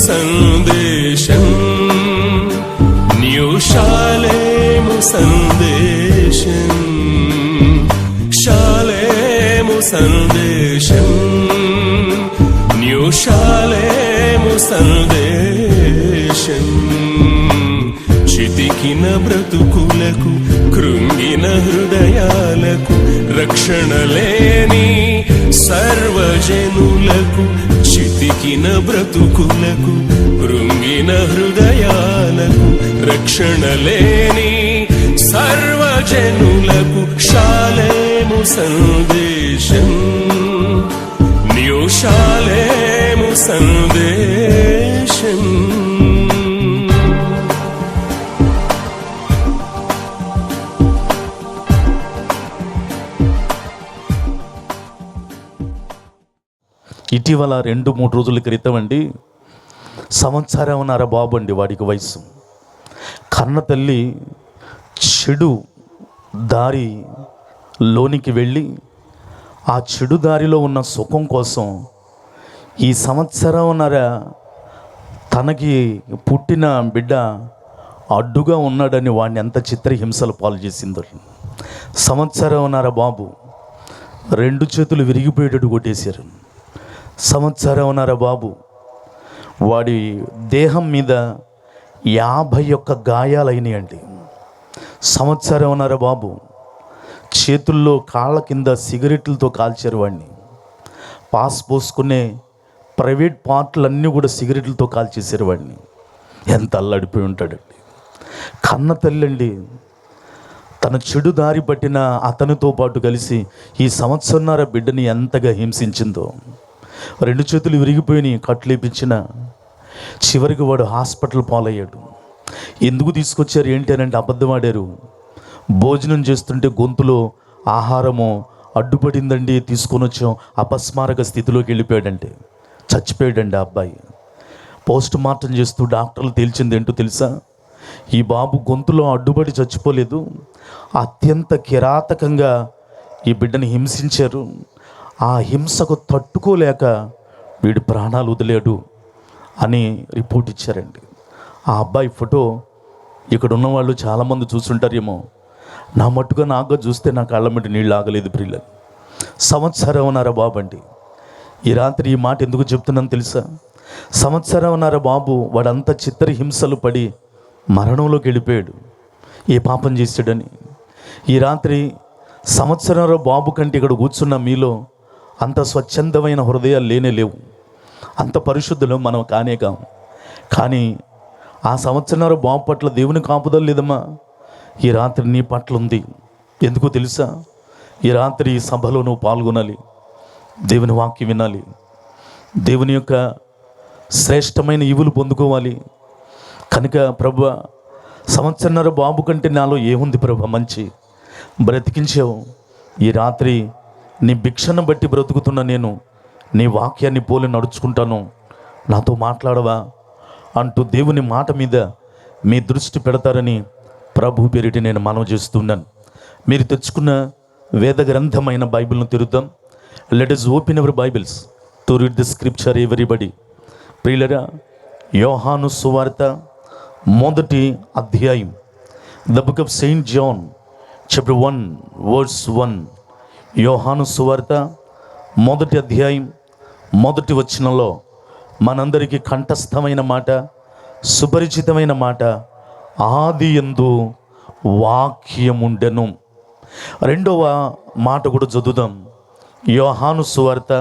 సందేశం న్యూ షాలేము సందేశం, షాలేము సందేశం, న్యూ షాలేము సందేశం. చితికిన బ్రతుకులకు, కృంగిన హృదయాలకు, రక్షణ లేని సర్వజనులకు, చితికిన బ్రతుకులకు, కృంగిన హృదయాలకు, రక్షణ లేని సర్వజనులకు షాలేము సందేశం, న్యూ షాలేము సందేశం. ఇటీవల 2-3 రోజుల క్రితం అండి, సంవత్సరంన్నర బాబు అండి, వాడికి వయసు. కన్న తల్లి చెడు దారి లోనికి వెళ్ళి ఆ చెడు దారిలో ఉన్న సుఖం కోసం ఈ సంవత్సరంన్నర తనకి పుట్టిన బిడ్డ అడ్డుగా ఉన్నాడని వాడిని ఎంత చిత్రహింసలు పాలు చేసిందో. సంవత్సరంన్నర బాబు 2 చేతులు విరిగిపోయేటట్టు కొట్టేశారు. సంవత్సరంన్నర బాబు వాడి దేహం మీద 51 గాయాలైనాయండి. సంవత్సరంన్నర బాబు చేతుల్లో కాళ్ళ కింద సిగరెట్లతో కాల్చారు వాడిని. పాస్ పోసుకునే ప్రైవేట్ పార్ట్లన్నీ కూడా సిగరెట్లతో కాల్చేసారు వాడిని. ఎంత అల్లడిపోయి ఉంటాడండి. కన్న తల్లండి తన చెడు దారి పట్టిన అతనితో పాటు కలిసి ఈ సంవత్సరంన్నర బిడ్డని ఎంతగా హింసించిందో. 2 చేతులు విరిగిపోయి కట్లేపించిన చివరికి వాడు హాస్పిటల్ పాలయ్యాడు. ఎందుకు తీసుకొచ్చారు ఏంటి అని అంటే అబద్ధం ఆడారు. భోజనం చేస్తుంటే గొంతులో ఆహారము అడ్డుపడిందండి, తీసుకొని వచ్చాం. అపస్మారక స్థితిలోకి వెళ్ళిపోయాడంటే చచ్చిపోయాడండి ఆ అబ్బాయి. పోస్ట్ మార్టం చేస్తూ డాక్టర్లు తేల్చింది ఏంటో తెలుసా? ఈ బాబు గొంతులో అడ్డుపడి చచ్చిపోలేదు, అత్యంత కిరాతకంగా ఈ బిడ్డని హింసించారు. ఆ హింసకు తట్టుకోలేక వీడు ప్రాణాలు వదిలేడు అని రిపోర్ట్ ఇచ్చారండి. ఆ అబ్బాయి ఫోటో ఇక్కడ ఉన్న వాళ్ళు చాలామంది చూసుంటారేమో. నా మట్టుగా నాగా చూస్తే నా కళ్ళ మీద నీళ్ళు ఆగలేదు ప్రియులు. సంవత్సరంన్నర బాబు అండి. ఈ రాత్రి ఈ మాట ఎందుకు చెప్తున్నాను తెలుసా? సంవత్సరంన్నర బాబు వాడంతా చిత్రహింసలు పడి మరణంలోకి వెళ్ళిపోయాడు. ఏ పాపం చేశాడని. ఈ రాత్రి సంవత్సరంన్నర బాబు కంటే ఇక్కడ కూర్చున్న మీలో అంత స్వచ్ఛందమైన హృదయాలు లేనే లేవు, అంత పరిశుద్ధులు మనం కానే కాము. కానీ ఆ సంవత్సరంన్నర బాబు పట్ల దేవుని కాపుదల లేదమ్మా. ఈ రాత్రి నీ పట్ల ఉంది. ఎందుకో తెలుసా? ఈ రాత్రి ఈ సభలో నువ్వు పాల్గొనాలి, దేవుని వాక్యం వినాలి, దేవుని యొక్క శ్రేష్టమైన ఈవులు పొందుకోవాలి. కనుక ప్రభువా, సంవత్సరంన్నర బాబు కంటే నాలో ఏముంది ప్రభు, మంచి బ్రతికించావు. ఈ రాత్రి నీ భిక్షను బట్టి బ్రతుకుతున్న నేను నీ వాక్యాన్ని పోలి నడుచుకుంటాను, నాతో మాట్లాడవా అంటూ దేవుని మాట మీద మీ దృష్టి పెడతారని ప్రభు పేరిటి నేను మనవి చేస్తున్నాను. మీరు తెచ్చుకున్న వేద గ్రంథమైన బైబిల్ను తిరుగుతాం. Let us open our Bibles to read the scripture everybody. ప్రియులరా, యోహాను సువార్త 1వ అధ్యాయం, the book of saint John chapter 1 verse 1. యోహాను సువార్త 1వ అధ్యాయం 1వ వచనంలో మనందరికీ కంఠస్థమైన మాట, సుపరిచితమైన మాట, ఆది యందు వాక్యముండెను. 2వ మాట కూడా చదువుదాం. యోహాను సువార్త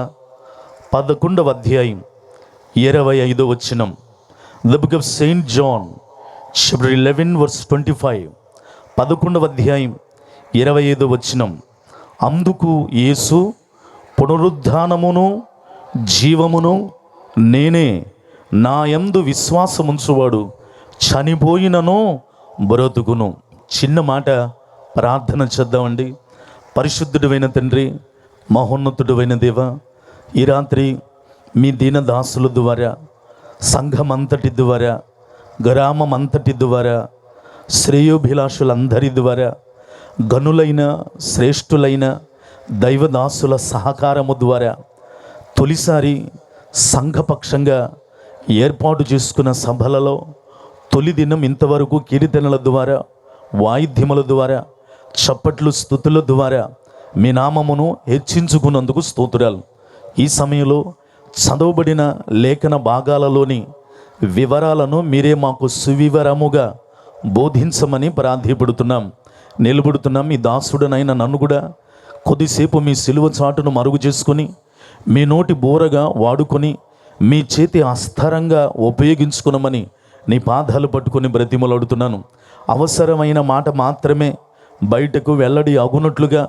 11వ అధ్యాయం 25వ వచనం. The book of saint John chapter 11 verse 25. 11వ అధ్యాయం 25వ వచనం. అందుకు యేసు పునరుద్ధానమును జీవమును నేనే, నా యందు విశ్వాసముంచువాడు చనిపోయినను బ్రతుకును. చిన్న మాట ప్రార్థన చేద్దామండి. పరిశుద్ధుడైన తండ్రి, మహోన్నతుడైన దేవ, ఈ రాత్రి మీ దీనదాసుల ద్వారా, సంఘం అంతటి ద్వారా, గ్రామం అంతటి ద్వారా, శ్రేయోభిలాషులందరి ద్వారా, గనులైన శ్రేష్ఠులైన దైవదాసుల సహకారము ద్వారా తొలిసారి సంఘపక్షంగా ఏర్పాటు చేసుకున్న సభలలో తొలి దినం ఇంతవరకు కీర్తనల ద్వారా, వాయిద్యముల ద్వారా, చప్పట్లు స్తుతుల ద్వారా మీ నామమును హెచ్చించుకున్నందుకు స్తోత్రాలు. ఈ సమయంలో చదవబడిన లేఖన భాగాలలోని వివరాలను మీరే మాకు సువివరముగా బోధించమని ప్రార్థిపడుతున్నాం. నిలబడుతున్నాం. మీ దాసుడనైన నన్ను కూడా కొద్దిసేపు మీ సిలువ చాటును మరుగు చేసుకొని, మీ నోటి బోరగా వాడుకొని, మీ చేతి అస్తరంగా ఉపయోగించుకునమని నీ పాదాలు పట్టుకొని బ్రతిమలాడుతున్నాను. అవసరమైన మాట మాత్రమే బయటకు వెల్లడి అగునట్లుగా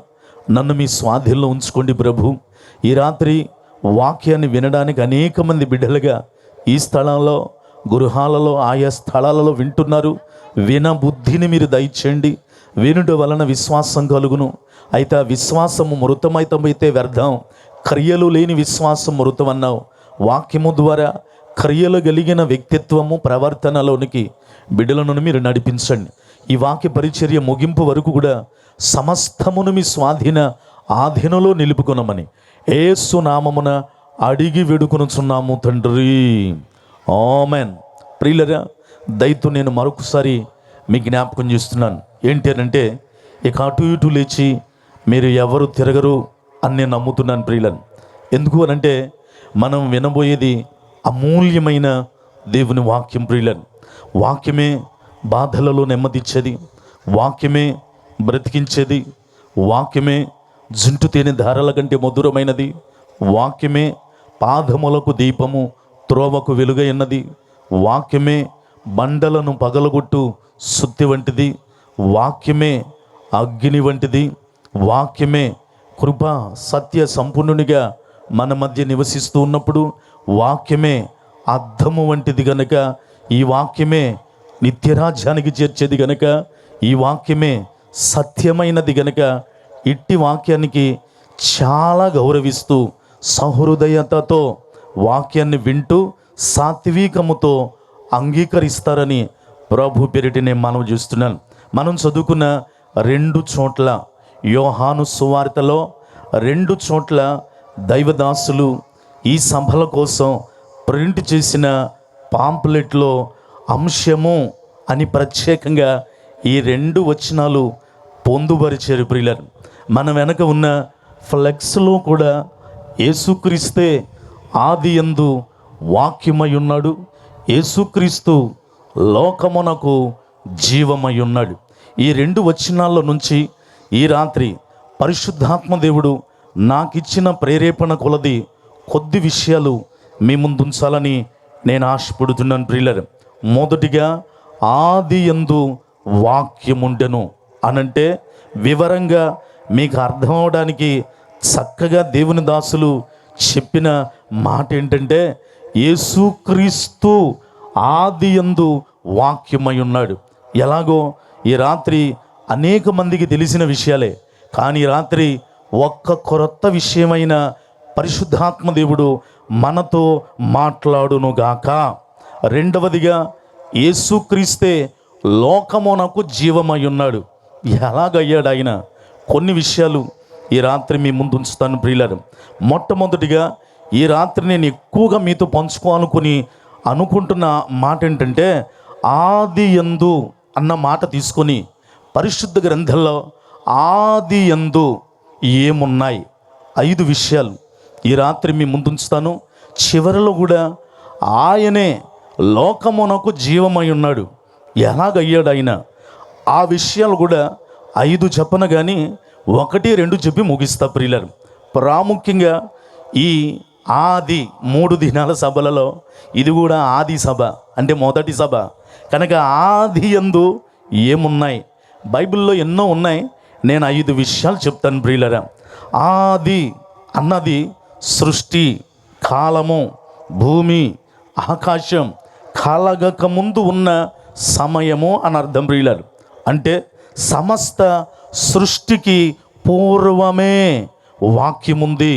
నన్ను మీ స్వాధీనంలో ఉంచుకోండి ప్రభు. ఈ రాత్రి వాక్యాన్ని వినడానికి అనేక మంది బిడ్డలుగా ఈ స్థలంలో, గృహాలలో, ఆయా స్థలాలలో వింటున్నారు. వినబుద్ధిని మీరు దయచేయండి. వినుట వలన విశ్వాసం కలుగును. అయితే ఆ విశ్వాసము మృతమైతే వ్యర్థం. క్రియలు లేని విశ్వాసం మృతం అన్నావు. వాక్యము ద్వారా క్రియలు కలిగిన వ్యక్తిత్వము ప్రవర్తనలోనికి బిడ్డలను మీరు నడిపించండి. ఈ వాక్య పరిచర్య ముగింపు వరకు కూడా సమస్తమును మీ ఆధీనంలో నిలుపుకొనమని యేసు నామమున అడిగి వేడుకొనుచున్నాము తండ్రి, ఆమెన్. ప్రియులరా, దయతో నేను మరొకసారి మీ జ్ఞాపకం చేస్తున్నాను. ఏంటి అంటే, ఇక అటు ఇటు లేచి మీరు ఎవరు తిరగరు అని నేను నమ్ముతున్నాను ప్రియులను. ఎందుకు అనంటే, మనం వినబోయేది అమూల్యమైన దేవుని వాక్యం ప్రియులను. వాక్యమే బాధలలో నెమ్మదిచ్చేది, వాక్యమే బ్రతికించేది, వాక్యమే జుంటు తేనె ధారల కంటే మధురమైనది, వాక్యమే పాదములకు దీపము, త్రోవకు వెలుగైనది, వాక్యమే బండలను పగలగొట్టు సుత్తి వంటిది, వాక్యమే అగ్ని వంటిది, వాక్యమే కృప సత్య సంపూర్ణునిగా మన మధ్య నివసిస్తూ ఉన్నప్పుడు వాక్యమే అద్దము వంటిది గనక, ఈ వాక్యమే నిత్యరాజ్యానికి చేర్చేది గనక, ఈ వాక్యమే సత్యమైనది గనక, ఇట్టి వాక్యానికి చాలా గౌరవిస్తూ సహృదయతతో వాక్యాన్ని వింటూ సాత్వికముతో అంగీకరిస్తారని ప్రభు పేరిట నేను మనవి చేస్తున్నాను. మనం చదువుకున్న 2 చోట్ల, యోహాను సువార్తలో 2 చోట్ల దైవదాసులు ఈ సభల కోసం ప్రింట్ చేసిన పాంప్లెట్లో అంశము అని ప్రత్యేకంగా ఈ 2 వచనాలు పొందుపరిచారు ప్రియులారు. మన వెనక ఉన్న ఫ్లెక్స్లో కూడా యేసుక్రీస్తే ఆదియందు వాక్యమై ఉన్నాడు, యేసుక్రీస్తు లోకమునకు జీవమై ఉన్నాడు. ఈ 2 వచనాల్లో నుంచి ఈ రాత్రి పరిశుద్ధాత్మ దేవుడు నాకిచ్చిన ప్రేరేపణ కొలది కొద్ది విషయాలు మీ ముందుంచాలని నేను ఆశపడుతున్నాను ప్రియులారు. మొదటిగా ఆదియందు వాక్యముండెను అనంటే వివరంగా మీకు అర్థం అవడానికి చక్కగా దేవుని దాసులు చెప్పిన మాట ఏంటంటే, యేసుక్రీస్తు ఆదియందు వాక్యమై ఉన్నాడు. ఎలాగో ఈ రాత్రి అనేక మందికి తెలిసిన విషయాలే, కానీ రాత్రి ఒక్క కొత్త విషయమైన పరిశుద్ధాత్మ దేవుడు మనతో మాట్లాడునుగాక. రెండవదిగా యేసుక్రీస్తే లోకమునకు జీవమై ఉన్నాడు. ఎలాగయ్యాడు ఆయన? కొన్ని విషయాలు ఈ రాత్రి మీ ముందు ఉంచుతాను ప్రియులారు. మొట్టమొదటిగా ఈ రాత్రి నేను ఎక్కువగా మీతో అనుకుంటున్న మాట ఏంటంటే, ఆదియందు అన్న మాట తీసుకొని పరిశుద్ధ గ్రంథంలో ఆదియందు ఏమున్నాయి 5 విషయాలు ఈ రాత్రి మీ ముందుంచుతాను. చివరిలో కూడా ఆయనే లోకమునకు జీవమై ఉన్నాడు. ఎలాగయ్యాడు ఆయన? ఆ విషయాలు కూడా 5 చెప్పను కానీ 1, 2 చెప్పి ముగిస్తా ప్రియులారు. ప్రాముఖ్యంగా ఈ ఆది 3 దినాల సభలలో ఇది కూడా ఆది సభ, అంటే మొదటి సభ కనుక ఆదియందు ఏమున్నాయి? బైబిల్లో ఎన్నో ఉన్నాయి. నేను 5 విషయాలు చెప్తాను ప్రియులారా. ఆది అన్నది సృష్టి కాలము, భూమి, ఆకాశం కలగక ముందు ఉన్న సమయము అని అర్థం ప్రియులారు. అంటే సమస్త సృష్టికి పూర్వమే వాక్యం ఉంది.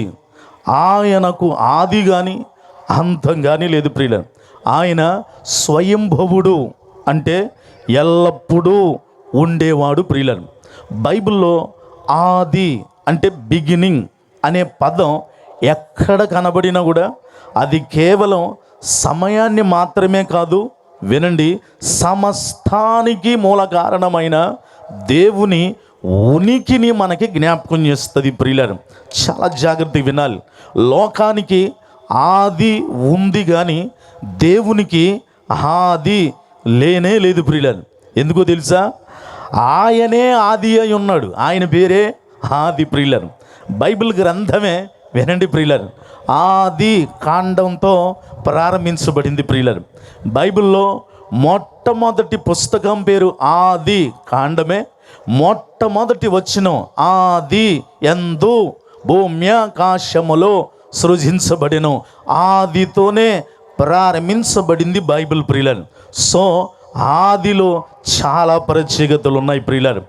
ఆయనకు ఆది కానీ అంతం కానీ లేదు ప్రియులారు. ఆయన స్వయంభవుడు, అంటే ఎల్లప్పుడూ ఉండేవాడు ప్రియులారు. బైబిల్లో ఆది అంటే బిగినింగ్ అనే పదం ఎక్కడ కనబడినా కూడా అది కేవలం సమయాన్ని మాత్రమే కాదు, వినండి, సమస్తానికి మూల కారణమైన దేవుని ఉనికిని మనకి జ్ఞాపకం చేస్తుంది ప్రియులారు. చాలా జాగ్రత్తగా వినాలి. లోకానికి ఆది ఉంది కానీ దేవునికి ఆది లేనే లేదు ప్రియులారు. ఎందుకో తెలుసా? ఆయనే ఆది అయి ఉన్నాడు. ఆయన పేరే ఆది ప్రియులారు. బైబిల్ గ్రంథమే వినండి ప్రియులారు, ఆది కాండంతో ప్రారంభించబడింది ప్రియులారు. బైబిల్లో మొట్టమొదటి పుస్తకం పేరు ఆది కాండమే. మొట్టమొదటి వచనం ఆది యందు భూమ్యాకాశములో సృజించబడెను. ఆదితోనే ప్రారంభించబడింది బైబిల్ ప్రియులారు. సో ఆదిలో చాలా ప్రత్యేకతలు ఉన్నాయి ప్రియులారు.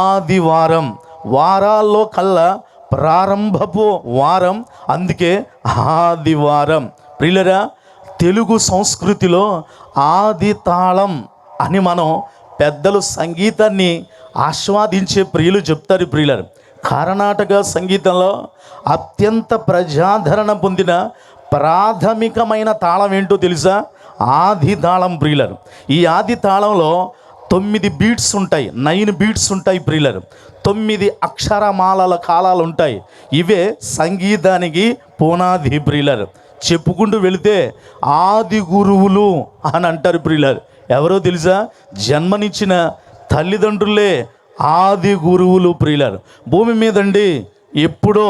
ఆదివారం వారాల్లో కల్లా ప్రారంభపు వారం, అందుకే ఆదివారం ప్రియులరా. తెలుగు సంస్కృతిలో ఆది తాళం అని మనం పెద్దలు సంగీతాన్ని ఆస్వాదించే ప్రియులు చెప్తారు ప్రియులారు. కర్ణాటక సంగీతంలో అత్యంత ప్రజాదరణ పొందిన ప్రాథమికమైన తాళం ఏంటో తెలుసా? ఆది తాళం ప్రియులారు. ఈ ఆది తాళంలో 9 బీట్స్ ఉంటాయి, 9 బీట్స్ ఉంటాయి ప్రియులారు. 9 అక్షరమాలల కాలాలు ఉంటాయి. ఇవే సంగీతానికి పునాది ప్రియులారు. చెప్పుకుంటూ వెళితే ఆది గురువులు అని అంటారు ప్రియులారు. ఎవరో తెలుసా? జన్మనిచ్చిన తల్లిదండ్రులే ఆది గురువులు ప్రియులారు. భూమి మీదండి ఎప్పుడో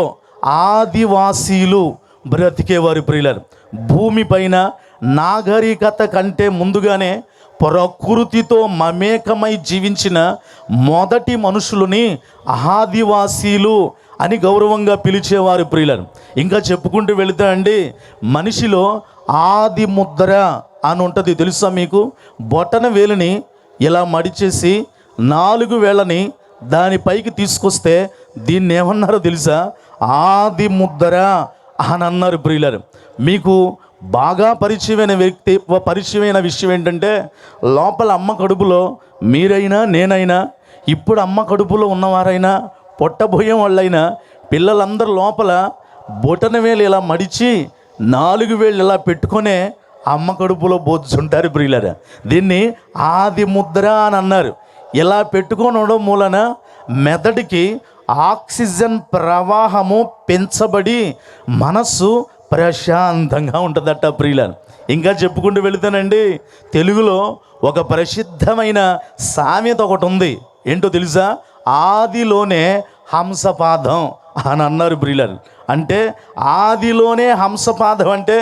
ఆదివాసీలు బ్రతికేవారు ప్రియులారు. భూమిపైన నాగరికత కంటే ముందుగానే ప్రకృతితో మమేకమై జీవించిన మొదటి మనుషులని ఆదివాసీలు అని గౌరవంగా పిలిచేవారు ప్రియులను. ఇంకా చెప్పుకుంటూ వెళితే అండి, మనిషిలో ఆది ముద్ర అని ఉంటుంది తెలుసా మీకు? బొటన వేలుని ఇలా మడిచేసి 4 వేళ్ళని దానిపైకి తీసుకొస్తే దీన్ని ఏమన్నారో తెలుసా? ఆది ముద్ర అని అన్నారు ప్రియులారు. మీకు బాగా పరిచయమైన విషయం ఏంటంటే, లోపల అమ్మ కడుపులో మీరైనా నేనైనా, ఇప్పుడు అమ్మ కడుపులో ఉన్నవారైనా, పొట్టబోయే వాళ్ళైనా, పిల్లలందరూ లోపల బొటన వేలు ఇలా మడిచి 4 వేళ్ళు ఇలా పెట్టుకొనే అమ్మ కడుపులో బోధుంటారు ప్రియులారా. దీన్ని ఆది ముద్ర అని అన్నారు. ఇలా పెట్టుకోవడం మూలన మెదడుకి ఆక్సిజన్ ప్రవాహము పెంచబడి మనస్సు ప్రశాంతంగా ఉంటుందట ప్రియులారు. ఇంకా చెప్పుకుంటూ వెళుతానండి, తెలుగులో ఒక ప్రసిద్ధమైన సామెత ఒకటి ఉంది. ఏంటో తెలుసా? ఆదిలోనే హంసపాదం అని అన్నారు ప్రియులారు. అంటే ఆదిలోనే హంసపాదం అంటే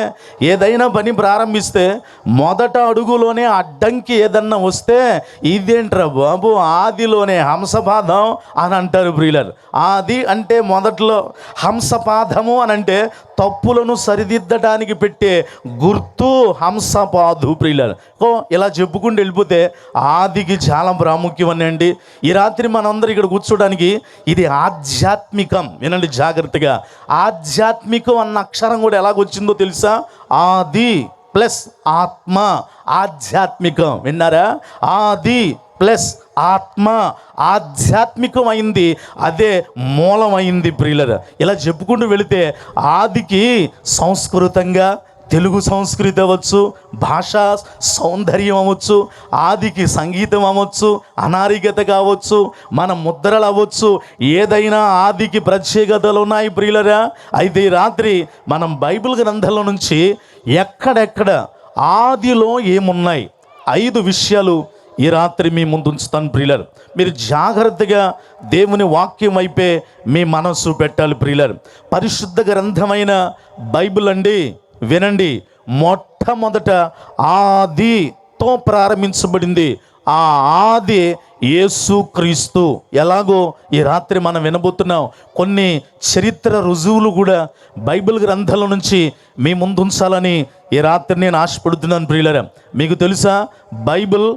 ఏదైనా పని ప్రారంభిస్తే మొదట అడుగులోనే అడ్డంకి ఏదన్నా వస్తే ఇదేంట్రా బాబు ఆదిలోనే హంసపాదం అని అంటారు ప్రియులారు. ఆది అంటే మొదట్లో, హంసపాదము అని అంటే తప్పులను సరిదిద్దడానికి పెట్టే గుర్తు హంసపాదు ప్రియులారు. ఇలా చెప్పుకుంటూ వెళ్ళిపోతే ఆదికి చాలా ప్రాముఖ్యం అండి. ఈ రాత్రి మనందరూ ఇక్కడ కూర్చోడానికి ఇది ఆధ్యాత్మికం. వినండి జాగ్రత్తగా. ఆధ్యాత్మికం అన్న అక్షరం కూడా ఎలాగొచ్చిందో తెలుసా? ఆది ప్లస్ ఆత్మ, ఆధ్యాత్మికం. విన్నారా? ఆది ప్లస్ ఆత్మ ఆధ్యాత్మికమైంది, అదే మూలమైంది ప్రియులరా. ఇలా చెప్పుకుంటూ వెళితే ఆదికి సంస్కృతంగా తెలుగు సంస్కృతి అవ్వచ్చు, భాషా సౌందర్యం అవ్వచ్చు, ఆదికి సంగీతం అవ్వచ్చు, అనారికత కావచ్చు, మన ముద్రలు అవ్వచ్చు, ఏదైనా ఆదికి ప్రత్యేకతలు ఉన్నాయి ప్రియులరా. అయితే ఈ రాత్రి మనం బైబిల్ గ్రంథంలో నుంచి ఎక్కడెక్కడ ఆదిలో ఏమున్నాయి 5 విషయాలు ఈ రాత్రి మీ ముందు ఉంచుతాను ప్రియులారు. మీరు జాగ్రత్తగా దేవుని వాక్యం వైపే మీ మనస్సు పెట్టాలి ప్రియులారు. పరిశుద్ధ గ్రంథమైన బైబిల్ అండి, వినండి, మొట్టమొదట ఆదితో ప్రారంభించబడింది. ఆ ఆది యేసుక్రీస్తు. ఎలాగో ఈ రాత్రి మనం వినబోతున్నాం. కొన్ని చరిత్ర రుజువులు కూడా బైబిల్ గ్రంథాల నుంచి మీ ముందు ఉంచాలని ఈ రాత్రి నేను ఆశపడుతున్నాను ప్రియులరా. మీకు తెలుసా, బైబిల్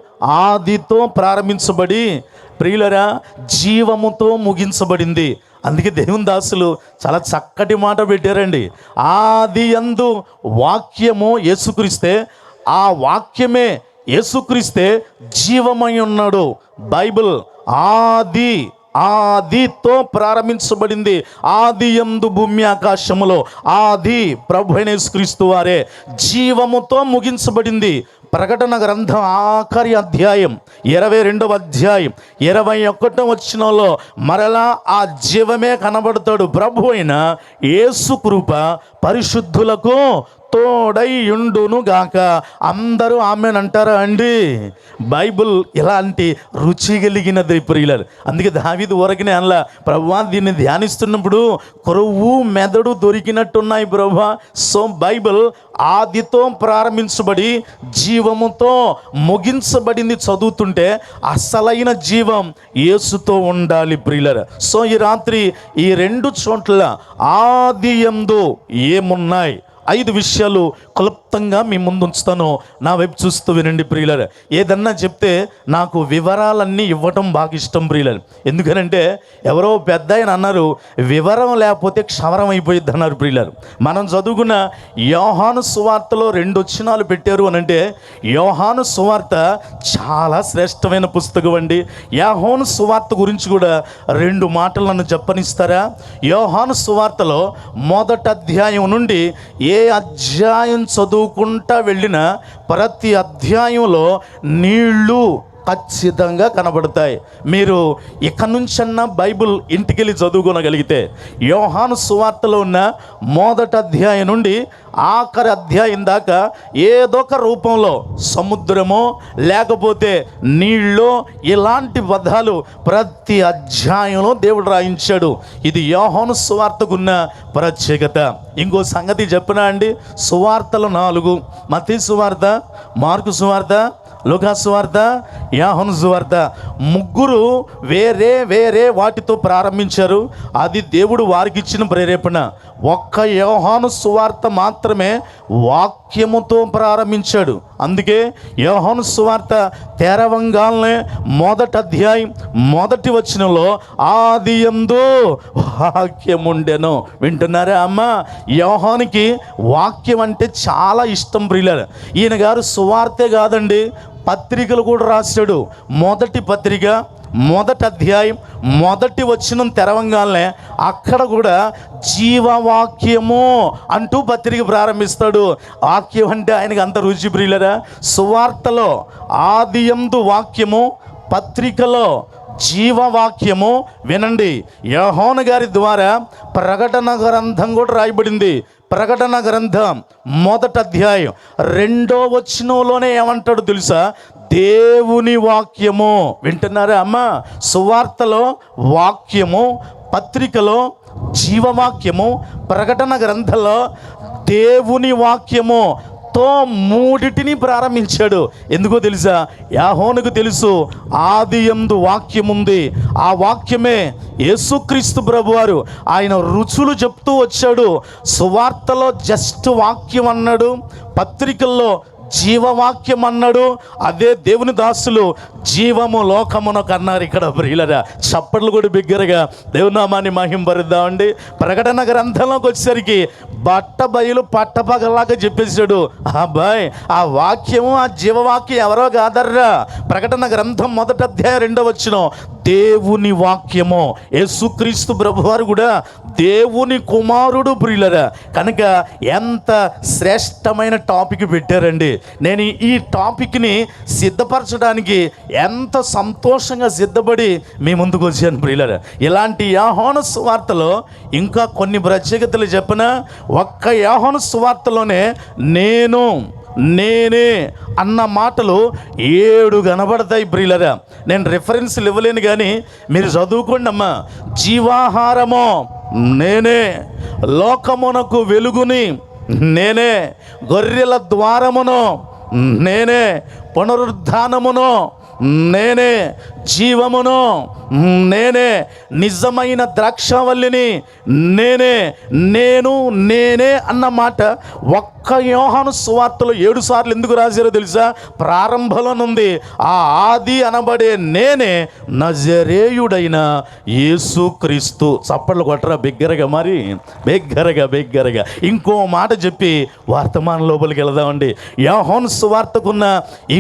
ఆదితో ప్రారంభించబడి ప్రియులరా జీవముతో ముగించబడింది. అందుకే దేవుని దాసులు చాలా చక్కటి మాట పెట్టారండి. ఆది యందు వాక్యము యేసుక్రీస్తే, ఆ వాక్యమే యేసుక్రీస్తే జీవమై ఉన్నాడు. బైబిల్ ఆదితో ప్రారంభించబడింది. ఆది యందు భూమి ఆకాశములో ఆది ప్రభు అయిన యేసుక్రీస్తు వారే జీవముతో ముగించబడింది. ప్రకటన గ్రంథం ఆఖరి అధ్యాయం 22వ అధ్యాయం 21వ వచనంలో మరలా ఆ జీవమే కనబడతాడు. ప్రభు అయిన యేసు కృప పరిశుద్ధులకు తోడైయుండును గాక. అందరూ ఆమెన్ అంటారా అండి? బైబిల్ ఇలాంటి రుచి కలిగినది ప్రియులారు. అందుకే దావీదు ఊరకనే అనలా, ప్రభువా దీన్ని ధ్యానిస్తున్నప్పుడు కొరువు మెదడు దొరికినట్టున్నాయి ప్రభువా. సో బైబిల్ ఆదితో ప్రారంభించబడి జీవముతో ముగించబడింది చదువుతుంటే అసలైన జీవం యేసుతో ఉండాలి ప్రియులారు. సో ఈ రాత్రి ఈ రెండు చోట్ల ఆది యందు ఏమున్నాయి 5 విషయాలు క్లుప్తంగా మీ ముందు ఉంచుతాను. నా వైపు చూస్తూ వినండి ప్రియులారు. ఏదన్నా చెప్తే నాకు వివరాలన్నీ ఇవ్వటం బాగా ఇష్టం ప్రియులారు. ఎందుకనంటే ఎవరో పెద్ద ఆయన అన్నారు, వివరం లేకపోతే క్షవరం అయిపోయింది అన్నారు ప్రియులారు. మనం చదువుకున్న యోహాను సువార్తలో 2 వచనాలు పెట్టారు అని అంటే, యోహాను సువార్త చాలా శ్రేష్టమైన పుస్తకం అండి. యోహాను సువార్త గురించి కూడా 2 మాటలు నన్ను చెప్పనిస్తారా? యోహాను సువార్తలో 1వ అధ్యాయం నుండి ఏ అధ్యాయం చదువుకుంటా వెళ్ళినా ప్రతి అధ్యాయంలో నీళ్లు ఖచ్చితంగా కనబడతాయి. మీరు ఇక నుంచన్నా బైబిల్ ఇంటికెళ్ళి చదువుకోగలిగితే యోహాను సువార్తలో ఉన్న 1వ అధ్యాయం నుండి ఆఖరి అధ్యాయం దాకా ఏదో ఒక రూపంలో సముద్రమో లేకపోతే నీళ్ళో ఇలాంటి పదాలు ప్రతి అధ్యాయంలో దేవుడు రాయించాడు. ఇది యోహాను సువార్తకున్న ప్రత్యేకత. ఇంకో సంగతి చెప్పినా అండి, సువార్తలు 4: మత్తయి సువార్త, మార్కు సువార్త, లూకా సువార్త, యోహాను సువార్త. 3 వేరే వేరే వాటితో ప్రారంభించారు. అది దేవుడు వారికి ఇచ్చిన ప్రేరేపణ. ఒక్క యోహాను సువార్త మాత్రమే వాక్యముతో ప్రారంభించాడు. అందుకే యోహాను సువార్త తెరవంగానే 1వ అధ్యాయం 1వ వచనంలో ఆది యందు వాక్యముండెను. వింటున్నారా అమ్మ? యోహానుకి వాక్యం అంటే చాలా ఇష్టం ప్రియులారా. ఈయన గారు సువార్తే కాదండి, పత్రికలు కూడా రాశాడు. మొదటి పత్రిక 1వ అధ్యాయం 1వ వచనం తెరవంగానే అక్కడ కూడా జీవవాక్యము అంటూ పత్రిక ప్రారంభిస్తాడు. వాక్యం అంటే ఆయనకి అంత రుచి ప్రియులరా. సువార్తలో ఆది యందు వాక్యము, పత్రికలో జీవవాక్యము. వినండి, యోహాను గారి ద్వారా ప్రకటన గ్రంథం కూడా రాయబడింది. ప్రకటన గ్రంథం 1వ అధ్యాయం 2వ వచనంలోనే ఏమంటాడు తెలుసా? దేవుని వాక్యము. వింటున్నారా అమ్మ? సువార్తలో వాక్యము, పత్రికలో జీవవాక్యము, ప్రకటన గ్రంథంలో దేవుని వాక్యము తో 3టిని ప్రారంభించాడు. ఎందుకో తెలుసా? యోహానుకు తెలుసు ఆది యందు వాక్యం ఉంది. ఆ వాక్యమే యేసుక్రీస్తు ప్రభువారు. ఆయన రుచులు చెప్తూ వచ్చాడు. సువార్తలో జస్ట్ వాక్యం అన్నాడు, పత్రికల్లో జీవవాక్యం అన్నాడు. అదే దేవుని దాసులు జీవము లోకమునకు అన్నారు. ఇక్కడ ప్రియులరా చప్పట్లు కూడా బిగ్గరగా దేవునామాన్ని మహింపరుద్దామండి. ప్రకటన గ్రంథంలోకి వచ్చేసరికి బట్ట బయలు పట్టపగలాగా చెప్పేశాడు. అబ్బాయి, ఆ వాక్యము, ఆ జీవవాక్యం ఎవరో కాదర్రా. ప్రకటన గ్రంథం 1వ అధ్యాయం 2వ వచనం దేవుని వాక్యము. యేసుక్రీస్తు ప్రభువారు కూడా దేవుని కుమారుడు ప్రియులరా. కనుక ఎంత శ్రేష్టమైన టాపిక్ పెట్టారండి. నేను ఈ టాపిక్ని సిద్ధపరచడానికి ఎంత సంతోషంగా సిద్ధపడి మీ ముందుకు వచ్చాను ప్రియులరా. ఇలాంటి యోహాను సువార్తలో ఇంకా కొన్ని ప్రత్యేకతలు చెప్పిన ఒక్క యోహాను సువార్తలోనే నేనే అన్న మాటలు 7 కనబడతాయి ప్రియులరా. నేను రెఫరెన్స్లు ఇవ్వలేను కానీ మీరు చదువుకోండి అమ్మా. జీవాహారము నేనే, లోకమునకు వెలుగుని నేనే, గొర్రెల ద్వారమును నేనే, పునరుద్ధానమును నేనే, జీవమును నేనే, నిజమైన ద్రాక్షవల్లిని నేనే అన్నమాట ఒక్క యోహాను సువార్తలో 7 సార్లు ఎందుకు రాశారో తెలుసా? ప్రారంభంలోనుంది ఆ ఆది అనబడే నేనే నజరేయుడైన యేసుక్రీస్తు. చప్పట్లు కొట్టరా బిగ్గరగా, మరి బిగ్గరగా. ఇంకో మాట చెప్పి వర్తమాన లోపలికి వెళదామండి. యోహాను సువార్తకున్న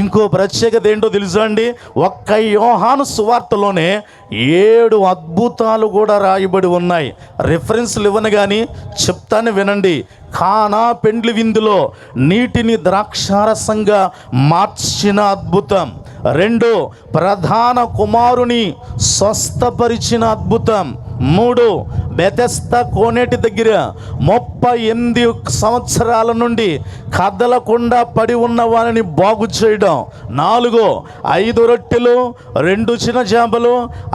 ఇంకో ప్రత్యేకత ఏంటో తెలుసా అండి? ఒక్క యోహాను సువార్తలోనే 7 అద్భుతాలు కూడా రాయబడి ఉన్నాయి. రిఫరెన్స్లు ఇవ్వను కానీ చెప్తాను వినండి. కానా పెండ్లి విందులో నీటిని ద్రాక్షారసంగా మార్చిన అద్భుతం. 2, ప్రధాన కుమారుని స్వస్థపరిచిన అద్భుతం. 3, బెతెస్దా కోనేటి దగ్గర 38 సంవత్సరాల నుండి కదలకుండా పడి ఉన్న వారిని బాగు చేయడం. 4, 5 రొట్టెలు 2 చిన్న చేపలు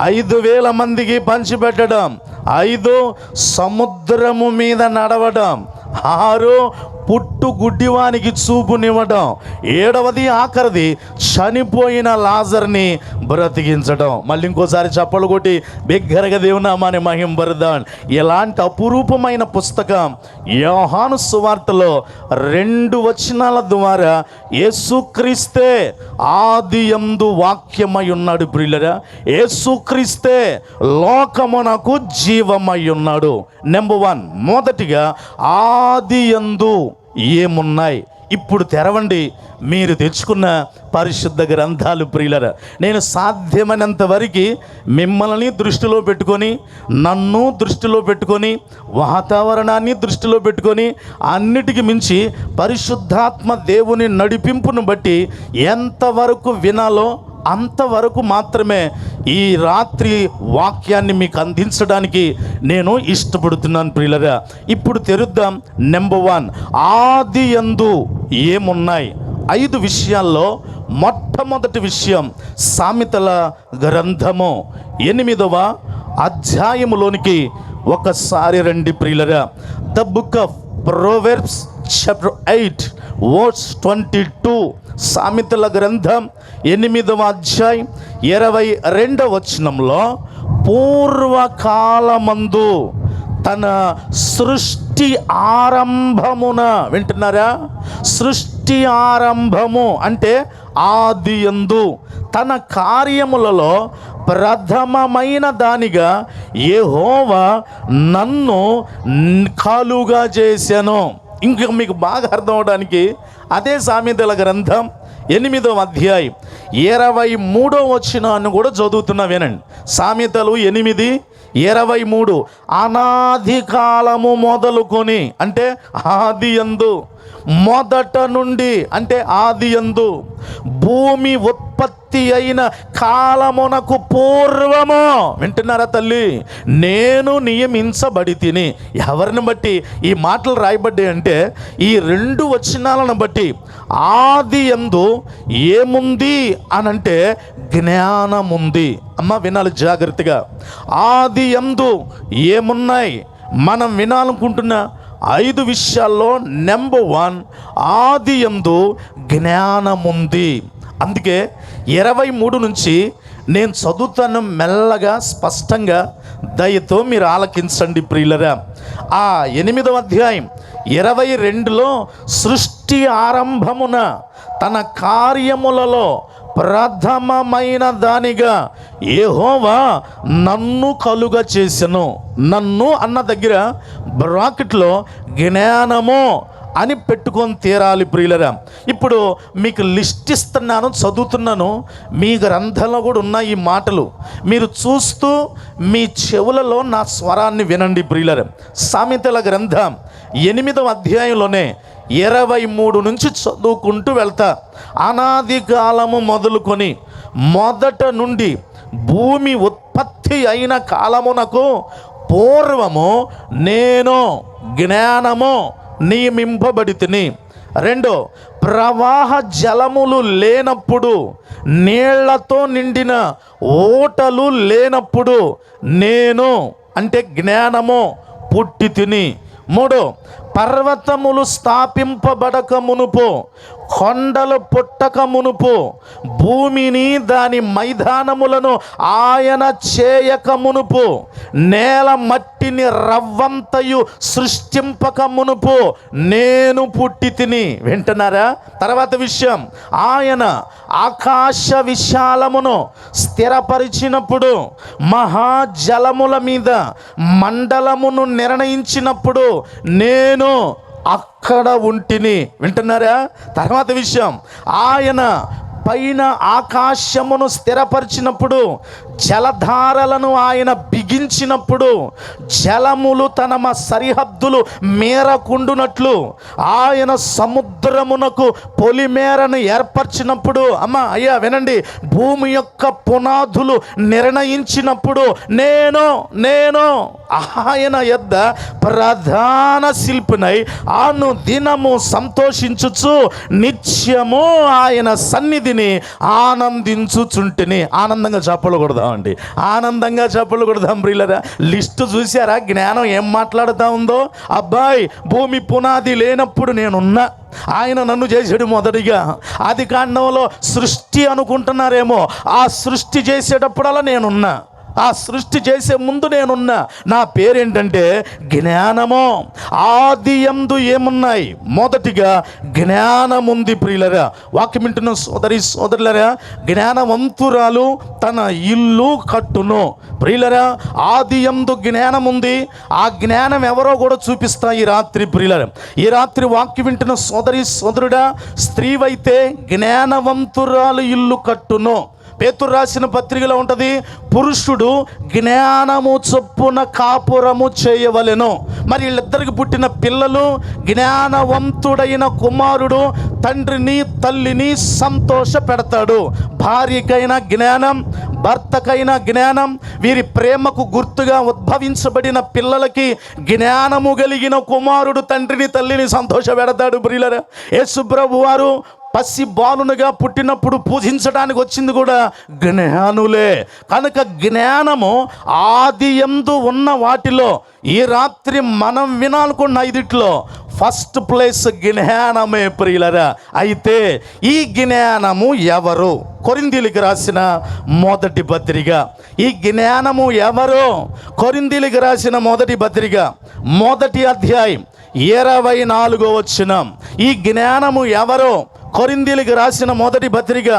5,000 మందికి పంచిపెట్టడం. 5, సముద్రము మీద నడవడం. 6, పుట్టు గుడ్డివానికి చూపునివ్వడం. 7వది ఆఖరిది చనిపోయిన లాజర్ని బ్రతికించడం. మళ్ళీ ఇంకోసారి చప్పలు కొట్టి బిగ్గరగా దేవునామాని మహింపరుద్దాం. ఇలాంటి అపురూపమైన పుస్తకం యోహాను సువార్తలో 2 వచనాల ద్వారా యేసుక్రీస్తే ఆదియందు వాక్యమై ఉన్నాడు. ప్రియులరా, యేసుక్రీస్తే లోకమునకు జీవమై ఉన్నాడు. నెంబర్ 1, మొదటిగా ఆదియందు ఏమున్నాయి? ఇప్పుడు తెరవండి మీరు తెచ్చుకున్న పరిశుద్ధ గ్రంథాలు. ప్రియులరా, నేను సాధ్యమైనంత వరకు మిమ్మల్ని దృష్టిలో పెట్టుకొని, నన్ను దృష్టిలో పెట్టుకొని, వాతావరణాన్ని దృష్టిలో పెట్టుకొని, అన్నిటికీ మించి పరిశుద్ధాత్మ దేవుని నడిపింపును బట్టి ఎంతవరకు వినాలో అంతవరకు మాత్రమే ఈ రాత్రి వాక్యాన్ని మీకు అందించడానికి నేను ఇష్టపడుతున్నాను. ప్రియులరా, ఇప్పుడు తెరుద్దాం. నెంబర్ 1, ఆదియందు ఏమున్నాయి? 5 విషయాల్లో మొట్టమొదటి విషయం సామెతల గ్రంథము 8వ అధ్యాయములోనికి ఒకసారి రండి. ప్రియులరా, the book of Proverbs chapter 8 verse 22. సామెతల గ్రంథం 8వ అధ్యాయం 22వ వచనంలో, పూర్వకాలమందు తన సృష్టి ఆరంభమున, వింటున్నారా? సృష్టి ఆరంభము అంటే ఆదియందు తన కార్యములలో ప్రథమమైన దానిగా యెహోవా నన్ను కలుగా చేశాను. ఇంకా మీకు బాగా అర్థం అవడానికి అదే సామెతల గ్రంథం 8వ అధ్యాయం 23వ వచనాన్ని కూడా చదువుతున్నా వినండి. సామెతలు 8:23. అనాది కాలము మొదలుకొని అంటే ఆదియందు, మొదట నుండి అంటే ఆదియందు, భూమి ఉత్పత్తి అయిన కాలమునకు పూర్వము, వింటున్నారా తల్లి, నేను నియమించబడి తిని. ఎవరిని బట్టి ఈ మాటలు రాయబడ్డాయి అంటే ఈ 2 వచనాలను బట్టి ఆదియందు ఏముంది అనంటే జ్ఞానముంది. అమ్మ వినాలి జాగ్రత్తగా. ఆదియందు ఏమున్నాయి? మనం వినాలనుకుంటున్న 5 విషయాల్లో నెంబర్ 1, ఆదియందు జ్ఞానముంది. అందుకే 23 నుంచి నేను చదువుతాను మెల్లగా, స్పష్టంగా. దయతో మీరు ఆలకించండి ప్రియులరా. ఆ 8వ అధ్యాయం 22లో సృష్టి ఆరంభమున తన కార్యములలో ప్రథమమైన దానిగా యెహోవా నన్ను కలుగ చేసెను. నన్ను అన్న దగ్గర బ్రాకెట్లో జ్ఞానము అని పెట్టుకొని తీరాలి ప్రియులరా. ఇప్పుడు మీకు లిస్ట్ ఇస్తున్నాను, చదువుతున్నాను. మీ గ్రంథంలో కూడా ఉన్న ఈ మాటలు మీరు చూస్తూ మీ చెవులలో నా స్వరాన్ని వినండి ప్రియులరా. సామెతల గ్రంథం 8వ అధ్యాయంలోనే 23 నుంచి చదువుకుంటూ వెళ్తా. అనాది కాలము మొదలుకొని మొదట నుండి భూమి ఉత్పత్తి అయిన కాలమునకు పూర్వము నేను జ్ఞానము నియమింపబడి తిని. 2, ప్రవాహ జలములు లేనప్పుడు, నీళ్లతో నిండిన ఓటలు లేనప్పుడు నేను అంటే జ్ఞానము పుట్టి తిని. 3, పర్వతములు స్థాపింపబడక మునుపు, కొండలు పుట్టక మునుపు, భూమిని దాని మైదానములను ఆయన చేయక మునుపు, నేల మట్టిని రవ్వంతయు సృష్టింపక మునుపు నేను పుట్టి తిని. వింటున్నారా? తర్వాత విషయం, ఆయన ఆకాశ విశాలమును స్థిరపరిచినప్పుడు, మహాజలముల మీద మండలమును నిర్ణయించినప్పుడు నేను అక్కడ ఉంటిని. వింటున్నారా? తర్వాత విషయం, ఆయన పైన ఆకాశమును స్థిరపరిచినప్పుడు, జలధారలను ఆయన బిగించినప్పుడు, జలములు తన సరిహద్దులు మేరకుండునట్లు ఆయన సముద్రమునకు పొలిమేరను ఏర్పరిచినప్పుడు, అయ్యా వినండి, భూమి యొక్క పునాదులు నిర్ణయించినప్పుడు నేను ఆయన యొద్ద ప్రధాన శిల్పినై అనుదినము సంతోషించుచు నిత్యము ఆయన సన్నిధిని ఆనందించుచుంటిని. ఆనందంగా చెప్పలు కొడదామండి, ఆనందంగా చెప్పలు కొడదాం ప్రియులరా. లిస్టు చూసారా? జ్ఞానం ఏం మాట్లాడుతూ ఉందో. అబ్బాయి, భూమి పునాది లేనప్పుడు నేనున్నా, ఆయన నన్ను చేసాడు మొదటిగా. ఆది కాండంలో సృష్టి అనుకుంటున్నారేమో, ఆ సృష్టి చేసేటప్పుడల్లా నేనున్నా, ఆ సృష్టి చేసే ముందు నేనున్నా. నా పేరేంటంటే జ్ఞానము. ఆది యందు ఏమున్నాయి? మొదటిగా జ్ఞానముంది ప్రియులరా. వాక్యం వింటున్న సోదరి సోదరులరా, జ్ఞానవంతురాలు తన ఇల్లు కట్టును. ప్రియులరా, ఆది యందు జ్ఞానముంది. ఆ జ్ఞానం ఎవరో కూడా చూపిస్తా ఈ రాత్రి ప్రియులరా. ఈ రాత్రి వాక్యం వింటున్న సోదరి సోదరుడా, స్త్రీవైతే జ్ఞానవంతురాలు ఇల్లు కట్టును. పేతురు రాసిన పత్రికలో ఉంటుంది, పురుషుడు జ్ఞానము చొప్పున కాపురము చేయవలెను. మరి వీళ్ళిద్దరికి పుట్టిన పిల్లలు, జ్ఞానవంతుడైన కుమారుడు తండ్రిని తల్లిని సంతోష పెడతాడు. భార్యకైనా జ్ఞానం, భర్తకైనా జ్ఞానం, వీరి ప్రేమకు గుర్తుగా ఉద్భవించబడిన పిల్లలకి జ్ఞానము కలిగిన కుమారుడు తండ్రిని తల్లిని సంతోష పెడతాడు. ప్రియులరా, యేసు ప్రభు వారు పసి బాలునుగా పుట్టినప్పుడు పూజించడానికి వచ్చింది కూడా జ్ఞానులే. కనుక జ్ఞానము ఆది యందు ఉన్న వాటిలో ఈ రాత్రి మనం వినాలనుకున్న ఐదిట్లో ఫస్ట్ ప్లేస్ జ్ఞానమే ప్రియులరా. అయితే ఈ జ్ఞానము ఎవరు? కొరింథీయులకు రాసిన మొదటి పత్రిక. ఈ జ్ఞానము ఎవరు? కొరింథీయులకు రాసిన మొదటి పత్రిక, మొదటి అధ్యాయం 24వ వచనం. ఈ జ్ఞానము ఎవరు? కొరింథీయులకు రాసిన మొదటి పత్రిక,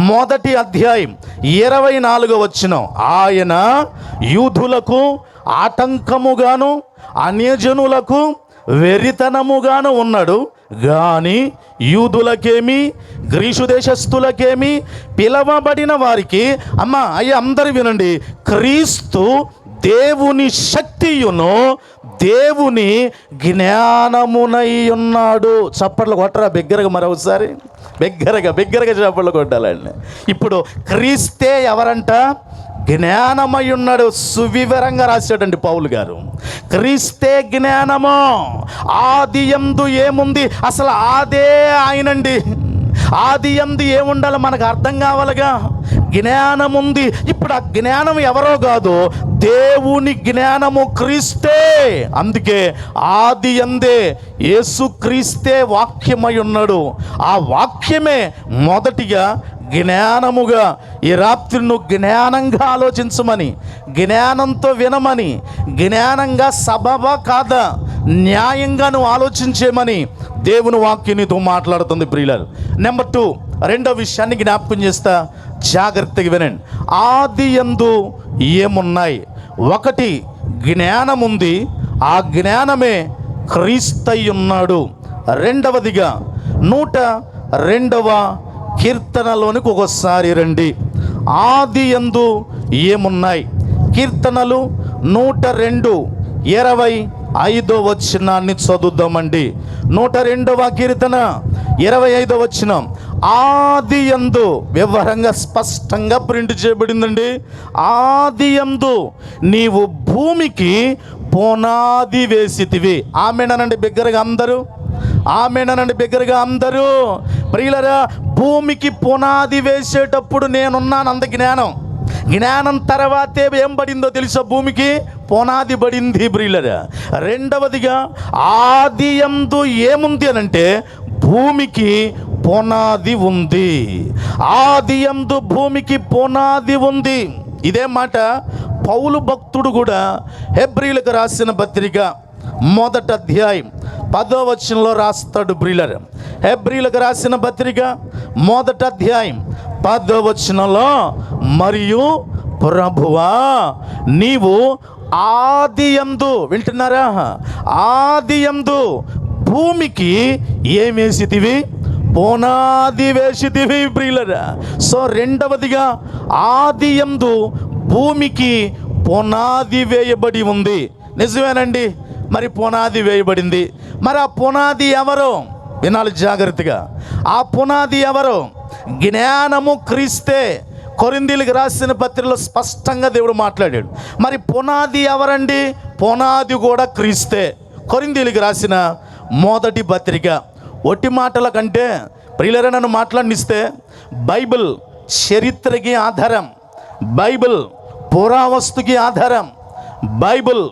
మొదటి అధ్యాయం 24వ వచనం. ఆయన యూదులకు ఆటంకముగాను అన్యజనులకు వెరితనముగాను ఉన్నాడు, కానీ యూదులకేమి గ్రీసు దేశస్థులకేమి పిలవబడిన వారికి, అందరు వినండి, క్రీస్తు దేవుని శక్తియును దేవుని జ్ఞానమునై ఉన్నాడు. చప్పట్లు కొట్టరా బిగ్గరగా, మరొకసారి బిగ్గరగా చప్పట్లు కొట్టాలండి. ఇప్పుడు క్రీస్తే ఎవరంట? జ్ఞానమై ఉన్నాడు. సువివరంగా రాశాడండి పౌలు గారు. క్రీస్తే జ్ఞానము. ఆది యందు ఏముంది? అసలు ఆదే ఆయనండి. ఆది యందు ఏముండాలో మనకు అర్థం కావాలిగా. జ్ఞానం ఉంది. ఇప్పుడు ఆ జ్ఞానం ఎవరో కాదు, దేవుని జ్ఞానము క్రీస్తే. అందుకే ఆది యందే యేసు క్రీస్తే వాక్యమై ఉన్నాడు. ఆ వాక్యమే మొదటిగా జ్ఞానముగా. ఈ రాత్రి నువ్వు జ్ఞానంగా ఆలోచించమని, జ్ఞానంతో వినమని, జ్ఞానంగా సబబా కాదా న్యాయంగా నువ్వు ఆలోచించేమని దేవుని వాక్యం నీతో మాట్లాడుతుంది ప్రియులారు. నెంబర్ 2, రెండో విషయాన్ని జ్ఞాపకం చేస్తా, జాగ్రత్తగా వినండి. ఆది యందు ఏమున్నాయి? 1 జ్ఞానం ఉంది, ఆ జ్ఞానమే క్రీస్తై ఉన్నాడు. రెండవదిగా 102వ కీర్తనలోనికి ఒకసారి రండి. ఆది యందు ఏమున్నాయి? కీర్తనలు 102:25 వచనాన్ని చదువుదామండి. 102వ కీర్తన 25వ వచనం. ఆది యందు వివరంగా స్పష్టంగా ప్రింట్ చేయబడిందండి. ఆది యందు నీవు భూమికి పునాది వేసితివి. ఆమేనండి బిగ్గరగా అందరూ, ఆమేనండి బిగ్గరగా అందరూ. ప్రియులరా, భూమికి పునాది వేసేటప్పుడు నేనున్నాను. అంత జ్ఞానం. జ్ఞానం తర్వాతే ఏం పడిందో తెలుసా? భూమికి పునాది పడింది ప్రియులారా. రెండవదిగా ఆది యందు ఏముంది అని అంటే భూమికి పునాది ఉంది. ఆది యందు భూమికి పునాది ఉంది. ఇదే మాట పౌలు భక్తుడు కూడా హెబ్రీయులకు రాసిన పత్రిక 1వ అధ్యాయం 10వ వచనంలో రాస్తాడు ప్రియులారా. హెబ్రీయులకు రాసిన పత్రిక 1వ అధ్యాయం 10వ వచనంలో, మరియు ప్రభువా నీవు ఆదియందు, వింటున్నారా, ఆదియందు భూమికి ఏమేసితివి? పునాది వేసితివి ప్రియులారా. సో రెండవదిగా ఆదియందు భూమికి పునాది వేయబడి ఉంది. నిజమేనండి, మరి పునాది వేయబడింది. మరి ఆ పునాది ఎవరు? వినాలి జాగ్రత్తగా. ఆ పునాది ఎవరు? జ్ఞానము క్రీస్తే. కొరింథీయులకు రాసిన పత్రికలో స్పష్టంగా దేవుడు మాట్లాడాడు. మరి పునాది ఎవరండి? పునాది కూడా క్రీస్తే. కొరింథీయులకు రాసిన 1వ పత్రిక. ఒట్టి మాటల కంటే ప్రియులరా నన్ను మాట్లాడిస్తే బైబిల్ చరిత్రకి ఆధారం, బైబిల్ పురావస్తుకి ఆధారం, బైబిల్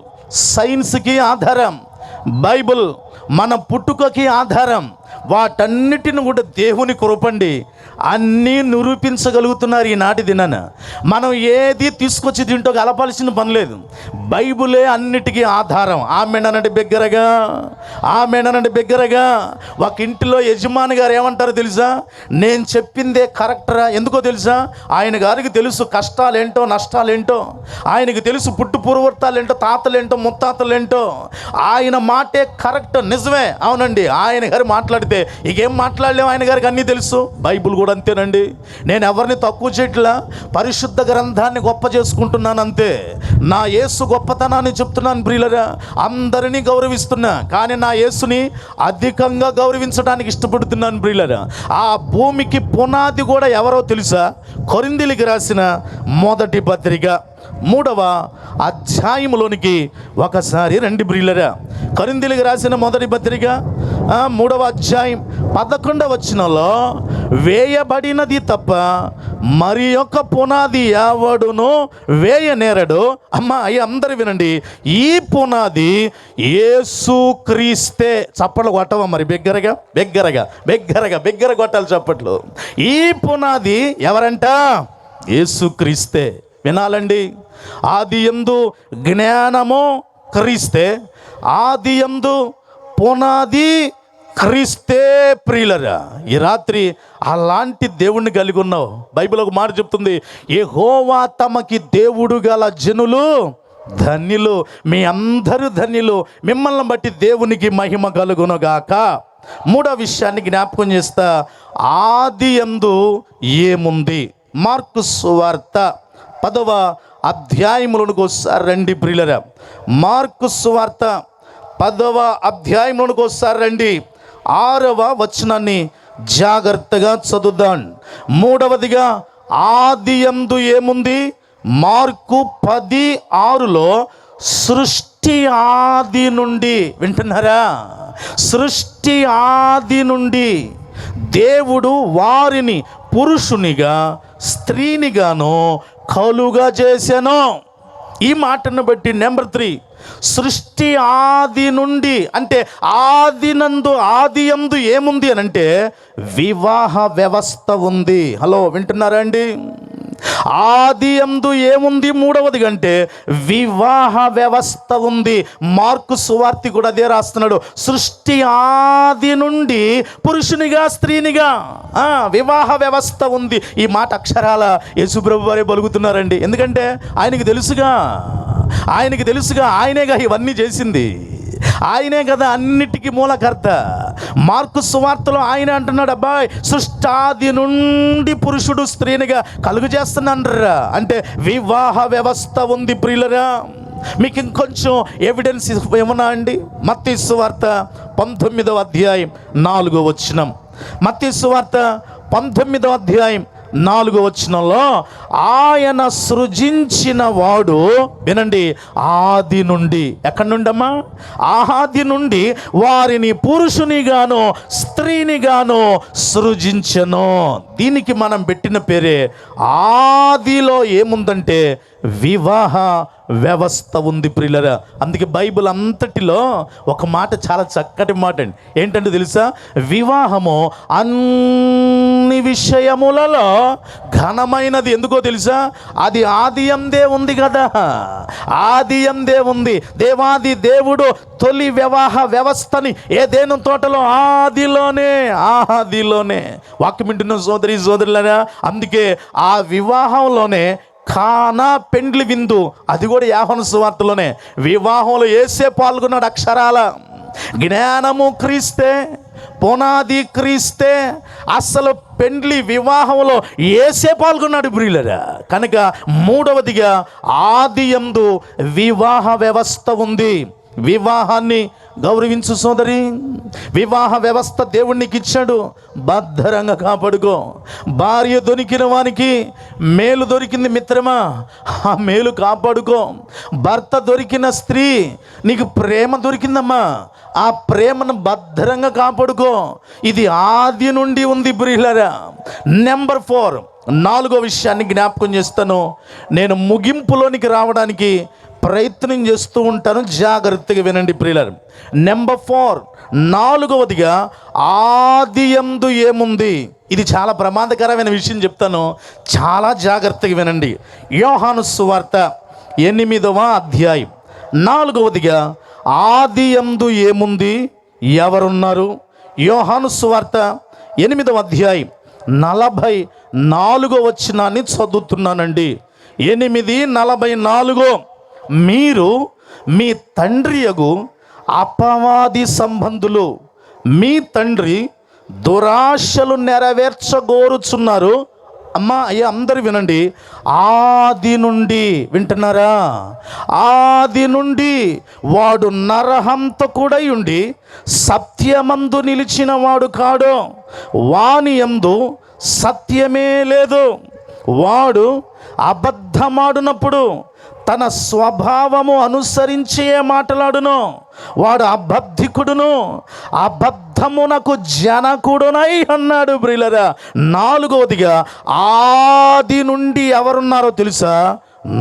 సైన్స్కి ఆధారం, బైబిల్ మన పుట్టుకకి ఆధారం. వాటన్నిటిని కూడా దేవుని కృపండి అన్నీ నిరూపించగలుగుతున్నారు ఈనాటి దినాన. మనం ఏది తీసుకొచ్చి దీంట్లో కలపాల్సిన పని లేదు. బైబిలే అన్నిటికీ ఆధారం. ఆమెనంటే బిగ్గరగా, ఆమెనంటే బిగ్గరగా. ఒక ఇంటిలో యజమాని గారు ఏమంటారో తెలుసా? నేను చెప్పిందే కరెక్టరా? ఎందుకో తెలుసా? ఆయన గారికి తెలుసు కష్టాలేంటో నష్టాలేంటో, ఆయనకు తెలుసు పుట్టు పూర్వతాలేంటో, తాతలేంటో, ముత్తాతలేంటో. ఆయన మాటే కరెక్ట్, నిజమే. అవునండి, ఆయన గారు మాట్లాడితే ఇకేం మాట్లాడలేము, ఆయన గారికి అన్నీ తెలుసు. బైబిల్ కూడా అంతేనండి. నేను ఎవరిని తక్కువ చేయట్లా, పరిశుద్ధ గ్రంథాన్ని గొప్ప చేసుకుంటున్నాను అంతే. నా యేసు గొప్పతనాన్ని చెప్తున్నాను ప్రియులరా. అందరినీ గౌరవిస్తున్నా, కానీ నా యేసుని అధికంగా గౌరవించడానికి ఇష్టపడుతున్నాను ప్రియులరా. ఆ భూమికి పునాది కూడా ఎవరో తెలుసా? కొరింథీయులకు రాసిన 1వ పత్రిక 3వ అధ్యాయంలోనికి ఒకసారి రండి ప్రియులరా. కొరింథీయులకు రాసిన 1వ పత్రిక 3వ అధ్యాయం 11వ వచనంలో, వేయబడినది తప్ప మరి యొక్క పునాది ఎవడును వేయనేరడు. అమ్మ అయ్యి అందరూ వినండి, ఈ పునాది యేసుక్రీస్తే. చప్పట్లు కొట్టవా మరి? బిగ్గరగా బిగ్గరగా బిగ్గరగా బిగ్గర కొట్టాలి చప్పట్లు. ఈ పునాది ఎవరంట? యేసుక్రీస్తే. వినాలండి, ఆదియందు జ్ఞానము క్రీస్తే, ఆదియందు పునాది క్రీస్తే ప్రియులరా. ఈ రాత్రి అలాంటి దేవుణ్ణి కలిగి ఉన్నావు. బైబిల్ ఒక మాట చెప్తుంది, యెహోవా తమకి దేవుడు గల జనులు ధన్యులు. మీ అందరూ ధన్యులు, మిమ్మల్ని బట్టి దేవునికి మహిమ కలుగునుగాక. 3వ విషయాన్ని జ్ఞాపకం చేస్తా. ఆదియందు ఏముంది? మార్కు సువార్త 10వ అధ్యాయంలోనికి ఒకసారి రండి ప్రియులరా. మార్కు సువార్త 10వ అధ్యాయంలోనికి ఒకసారి రండి. 6వ వచనాన్ని జాగ్రత్తగా చదువుదాం. 3వదిగా ఆదియందు ఏముంది? మార్కు 10:6లో సృష్టి ఆది నుండి, వింటున్నారా? సృష్టి ఆది నుండి దేవుడు వారిని పురుషునిగా స్త్రీనిగాను కలుగా చేశాను. ఈ మాటను బట్టి నెంబర్ 3, సృష్టి ఆది నుండి అంటే ఆదినందు ఆదియందు ఏముంది అని అంటే వివాహ వ్యవస్థ ఉంది. హలో, వింటున్నారా అండి? ఆదియందు ఏముంది? 3వది అంటే వివాహ వ్యవస్థ ఉంది. మార్కు సువార్తి కూడా అదే రాస్తున్నాడు. సృష్టి ఆది నుండి పురుషునిగా స్త్రీనిగా వివాహ వ్యవస్థ ఉంది. ఈ మాట అక్షరాల యేసుప్రభు వారే పలుకుతున్నారండి. ఎందుకంటే ఆయనకి తెలుసుగా, ఆయనకి తెలుసుగా, ఆయనేగా ఇవన్నీ చేసింది, ఆయనే కదా అన్నిటికీ మూలకర్త. మార్కు సువార్తలో ఆయన అంటున్నాడు, అబ్బాయి సృష్టాది నుండి పురుషుడు స్త్రీనిగా కలుగు చేస్తున్నారా అంటే వివాహ వ్యవస్థ ఉంది ప్రియులరా. మీకు ఇంకొంచెం ఎవిడెన్స్ ఏమన్నా అండి? మత్తయి సువార్త 19వ అధ్యాయం 4వ వచనం. మత్తయి సువార్త 19వ అధ్యాయం 4వ వచనంలో ఆయన సృజించిన వాడు, వినండి, ఆది నుండి, ఎక్కడి నుండమ్మా? ఆది నుండి వారిని పురుషునిగాను స్త్రీనిగాను సృజించెను. దీనికి మనం పెట్టిన పేరే, ఆదిలో ఏముందంటే వివాహ వ్యవస్థ ఉంది ప్రియులరా. అందుకే బైబిల్ అంతటిలో ఒక మాట, చాలా చక్కటి మాట అండి. ఏంటంటే తెలుసా? వివాహము అన్ని విషయములలో ఘనమైనది. ఎందుకో తెలుసా? అది ఆది యందే ఉంది కదా, ఆది యందే ఉంది. దేవాది దేవుడు తొలి వివాహ వ్యవస్థని ఏదైనా తోటలో ఆదిలోనే వాక్యం వింటున్న సోదరి సోదరులరా, అందుకే ఆ వివాహంలోనే కానా పెండ్లి విందు, అది కూడా యోహాను సువార్తలోనే. వివాహంలో యేసే పాల్గొన్నాడు. అక్షరాల జ్ఞానము క్రీస్తే, పునాది క్రీస్తే, అసలు పెండ్లి వివాహంలో యేసే పాల్గొన్నాడు ప్రియులరా. కనుక మూడవదిగా ఆది యందు వివాహ వ్యవస్థ ఉంది. వివాహాన్ని గౌరవించు సోదరి. వివాహ వ్యవస్థ దేవుడు నీకు ఇచ్చాడు, భద్రంగా కాపాడుకో. భార్య దొరికిన వానికి మేలు దొరికింది మిత్రమా, ఆ మేలు కాపాడుకో. భర్త దొరికిన స్త్రీ నీకు ప్రేమ దొరికిందమ్మా, ఆ ప్రేమను భద్రంగా కాపాడుకో. ఇది ఆది నుండి ఉంది ప్రియులారా. నెంబర్ 4, 4వ విషయాన్ని జ్ఞాపకం చేస్తాను. నేను ముగింపులోనికి రావడానికి ప్రయత్నం చేస్తూ ఉంటాను, జాగ్రత్తగా వినండి ప్రియులారా. నెంబర్ 4, 4వదిగా ఆది యందు ఏముంది. ఇది చాలా ప్రమాదకరమైన విషయం చెప్తాను, చాలా జాగ్రత్తగా వినండి. యోహాను సువార్త 8వ అధ్యాయం 4వదిగా ఆది యందు ఏముంది, ఎవరున్నారు? యోహాను సువార్త 8వ అధ్యాయం 44వ వచనాన్ని చదువుతున్నానండి. 8:44, మీరు మీ తండ్రియగు అపవాది సంబంధులు, మీ తండ్రి దురాశలు నెరవేర్చగోరుచున్నారు. అమ్మా అయ్యా అందరు వినండి. ఆది నుండి, వింటున్నారా? ఆది నుండి వాడు నరహంతకుడై ఉండి సత్యమందు నిలిచిన వాడు కాడు, వాని యందు సత్యమే లేదు. వాడు అబద్ధమాడునప్పుడు తన స్వభావము అనుసరించే మాట్లాడును. వాడు అబద్ధికుడును, అబద్ధమునకు జనకుడునై అన్నాడు ప్రియులరా. 4వదిగా ఆది నుండి ఎవరున్నారో తెలుసా?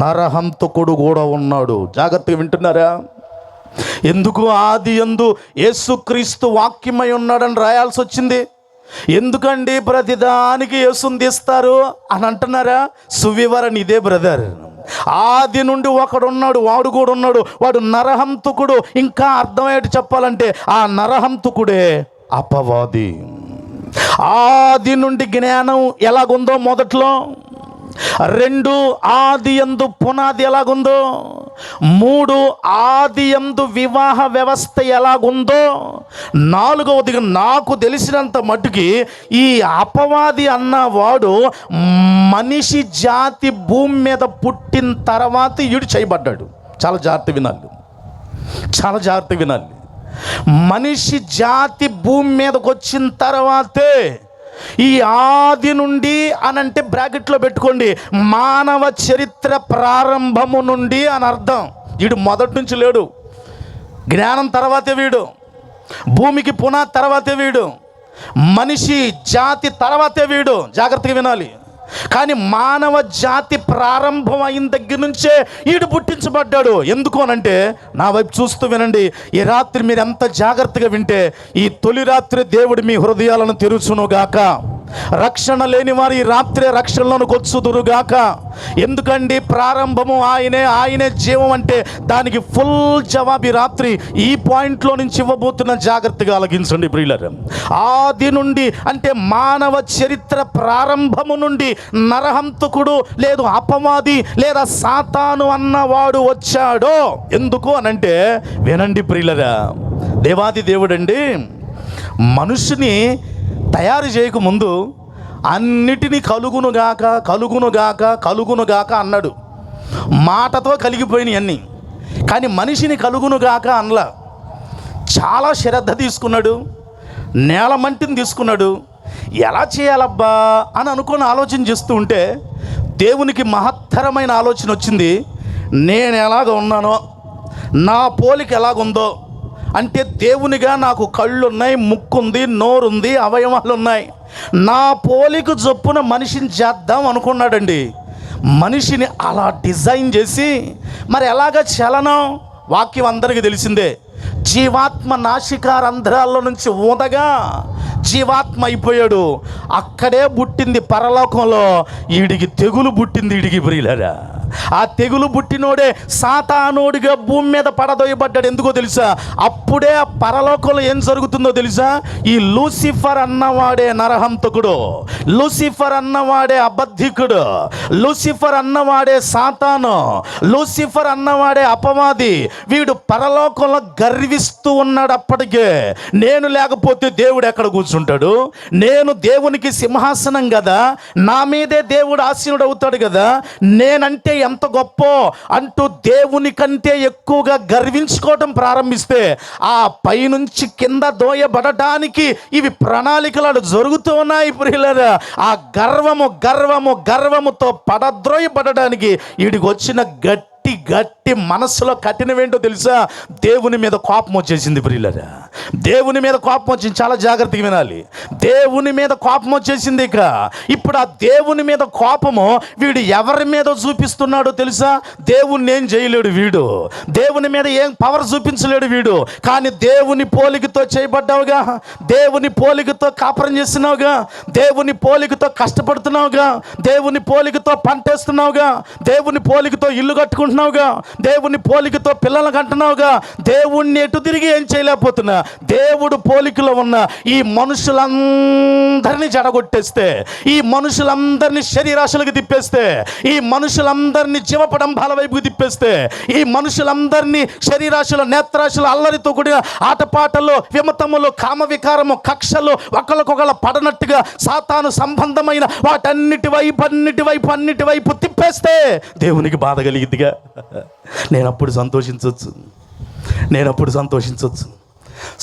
నరహంతకుడు కూడా ఉన్నాడు. జాగ్రత్తగా వింటున్నారా? ఎందుకు ఆది యందు యేసుక్రీస్తు వాక్యమై ఉన్నాడని రాయాల్సి వచ్చింది? ఎందుకండి ప్రతిదానికి యేసుని తీస్తారు అని అంటున్నారా? సువివరణ ఇదే బ్రదర్. ఆది నుండి ఒకడున్నాడు, వాడు కూడా ఉన్నాడు. వాడు నరహంతకుడు. ఇంకా అర్థమయ్యేటి చెప్పాలంటే ఆ నరహంతకుడే అపవాది. ఆది నుండి జ్ఞానం ఎలాగుందో మొదట్లో, 2 ఆది యందు పునాది ఎలాగుందో, 3 ఆది యందు వివాహ వ్యవస్థ ఎలాగుందో, 4వదిగా నాకు తెలిసినంత మట్టుకి ఈ అపవాది అన్నవాడు మనిషి జాతి భూమి మీద పుట్టిన తర్వాత ఈడు చేయబడ్డాడు. చాలా జాగ్రత్త వినాలి, చాలా జాగ్రత్త వినాలి. మనిషి జాతి భూమి మీదకి వచ్చిన తర్వాతే ఈ ఆది నుండి అనంటే బ్రాకెట్లో పెట్టుకోండి, మానవ చరిత్ర ప్రారంభము నుండి అని అర్థం. వీడు మొదటి నుంచి లేడు. జ్ఞానం తర్వాతే వీడు, భూమికి పునాది తర్వాతే వీడు, మనిషి జాతి తర్వాతే వీడు. జాగ్రత్తగా వినాలి. కానీ మానవ జాతి ప్రారంభం అయిన దగ్గర నుంచే ఈడు పుట్టించబడ్డాడు. ఎందుకు అనంటే, నా వైపు చూస్తూ వినండి. ఈ రాత్రి మీరు ఎంత జాగ్రత్తగా వింటే ఈ తొలి రాత్రి దేవుడు మీ హృదయాలను తెరుచునుగాక. రక్షణ లేని వారు ఈ రాత్రి రక్షణలోనికి వచ్చుదురుగాక. ఎందుకండి ప్రారంభము ఆయనే, ఆయనే జీవం అంటే దానికి ఫుల్ జవాబు ఈ రాత్రి ఈ పాయింట్లో నుంచి ఇవ్వబోతున్న. జాగ్రత్తగా ఆలకించండి ప్రియులారా. ఆది నుండి అంటే మానవ చరిత్ర ప్రారంభము నుండి నరహంతకుడు లేదు అపవాది లేదా సాతాను అన్నవాడు వచ్చాడో. ఎందుకు అనంటే వినండి ప్రియులారా, దేవాది దేవుడండి మనుషుని తయారు చేయకముందు అన్నిటినీ కలుగునుగాక కలుగునుగాక కలుగునుగాక అన్నాడు. మాటతో కలిగిపోయినాయి అన్నీ. కానీ మనిషిని కలుగునుగాక అనలా. చాలా శ్రద్ధ తీసుకున్నాడు, నేల మంటిని తీసుకున్నాడు, ఎలా చేయాలబ్బా అని అనుకుని ఆలోచన చేస్తూ ఉంటే దేవునికి మహత్తరమైన ఆలోచన వచ్చింది. నేను ఎలాగ ఉన్నానో, నా పోలిక ఎలాగుందో, అంటే దేవునిగా నాకు కళ్ళు ఉన్నాయి, ముక్కు ఉంది, నోరుంది, అవయవాలు ఉన్నాయి. నా పోలిక చొప్పున మనిషిని చేద్దాం అనుకున్నాడండి. మనిషిని అలా డిజైన్ చేసి మరి ఎలాగ చలనం, వాక్యం అందరికీ తెలిసిందే. జీవాత్మ నాసికారంధ్రాల్లో నుంచి ఊదగా జీవాత్మ అయిపోయాడు. అక్కడే పుట్టింది పరలోకంలో. ఈడికి తెగులు పుట్టింది. ఈడికి ప్రియులారా, ఆ తెగులు పుట్టినోడే సాతానోడిగా భూమి మీద పడదోయబడ్డాడు. ఎందుకో తెలుసా? అప్పుడే ఆ పరలోకంలో ఏం జరుగుతుందో తెలుసా? ఈ లూసిఫర్ అన్నవాడే నరహంతకుడు, లూసిఫర్ అన్నవాడే అబద్ధికుడు, లూసిఫర్ అన్నవాడే సాతాను, లూసిఫర్ అన్నవాడే అపవాది. వీడు పరలోకంలో గర్విస్తూ ఉన్నాడు. అప్పటికే నేను లేకపోతే దేవుడు ఎక్కడ కూర్చుంటాడు? నేను దేవునికి సింహాసనం కదా, నా మీదే దేవుడు ఆసీనుడు అవుతాడు కదా, నేనంటే ఎంత గొప్ప అంటూ దేవుని కంటే ఎక్కువగా గర్వించుకోవటం ప్రారంభిస్తే ఆ పైనుంచి కింద దోయబడటానికి ఇవి ప్రణాళికలు జరుగుతూ ఉన్నాయి ప్రియులారా. ఆ గర్వముతో పడద్రోయబడడానికి వీడికి వచ్చిన గట్టి మనస్సులో కఠినమేంటో తెలుసా? దేవుని మీద కోపం వచ్చేసింది ప్రియులారా. దేవుని మీద కోపం వచ్చింది. చాలా జాగ్రత్తగా వినాలి. దేవుని మీద కోపం వచ్చేసింది. ఇప్పుడు ఆ దేవుని మీద కోపము వీడు ఎవరి మీద చూపిస్తున్నాడో తెలుసా? దేవుణ్ణి ఏం చేయలేడు వీడు, దేవుని మీద ఏం పవర్ చూపించలేడు వీడు. కానీ దేవుని పోలికతో చేయబడ్డావుగా, దేవుని పోలికతో కాపురం చేస్తున్నావుగా, దేవుని పోలికతో కష్టపడుతున్నావుగా, దేవుని పోలికతో పంటేస్తున్నావుగా, దేవుని పోలికతో ఇల్లు కట్టుకుంటున్నావుగా, దేవుని పోలికతో పిల్లలు కంటున్నావుగా. దేవుణ్ణి ఎటు తిరిగి ఏం చేయలేకపోతున్నా. దేవుడు పోలికలో ఉన్న ఈ మనుషులందరినీ జడగొట్టేస్తే, ఈ మనుషులందరినీ శరీరాశులకు తిప్పేస్తే, ఈ మనుషులందరినీ జీవపడంబాల వైపుకి తిప్పేస్తే, ఈ మనుషులందరినీ శరీరాశులు, నేత్రాశులు, అల్లరితో కూడిన ఆటపాటలు, విమతములు, కామ వికారము, కక్షలు, ఒకళ్ళకొకళ్ళ పడనట్టుగా సాతాను సంబంధమైన వాటన్నిటి వైపు తిప్పేస్తే దేవునికి బాధ కలిగిద్దిగా. నేనప్పుడు సంతోషించవచ్చు.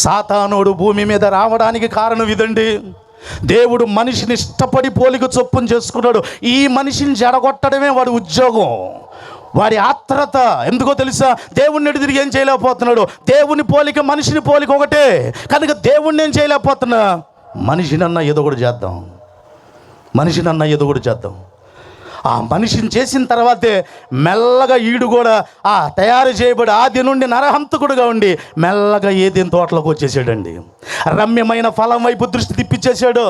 సాతానుడు భూమి మీద రావడానికి కారణం ఇదండి. దేవుడు మనిషిని ఇష్టపడి పోలిక చొప్పున చేసుకున్నాడు. ఈ మనిషిని జడగొట్టడమే వాడి ఉద్యోగం, వాడి ఆత్రత. ఎందుకో తెలుసా? దేవుణ్ణి ఎటు తిరిగి ఏం చేయలేకపోతున్నాడు. దేవుని పోలిక మనిషిని పోలిక ఒకటే కనుక దేవుణ్ణి ఏం చేయలేకపోతున్నా. మనిషినన్నా ఏదో ఒకటి చేద్దాం. ఆ మనిషిని చేసిన తర్వాతే మెల్లగా ఈడు కూడా తయారు చేయబడి ఆది నుండి నరహంతకుడుగా ఉండి మెల్లగా ఏదేం తోటలోకి వచ్చేసాడండి. రమ్యమైన ఫలం వైపు దృష్టి తిప్పించేశాడు.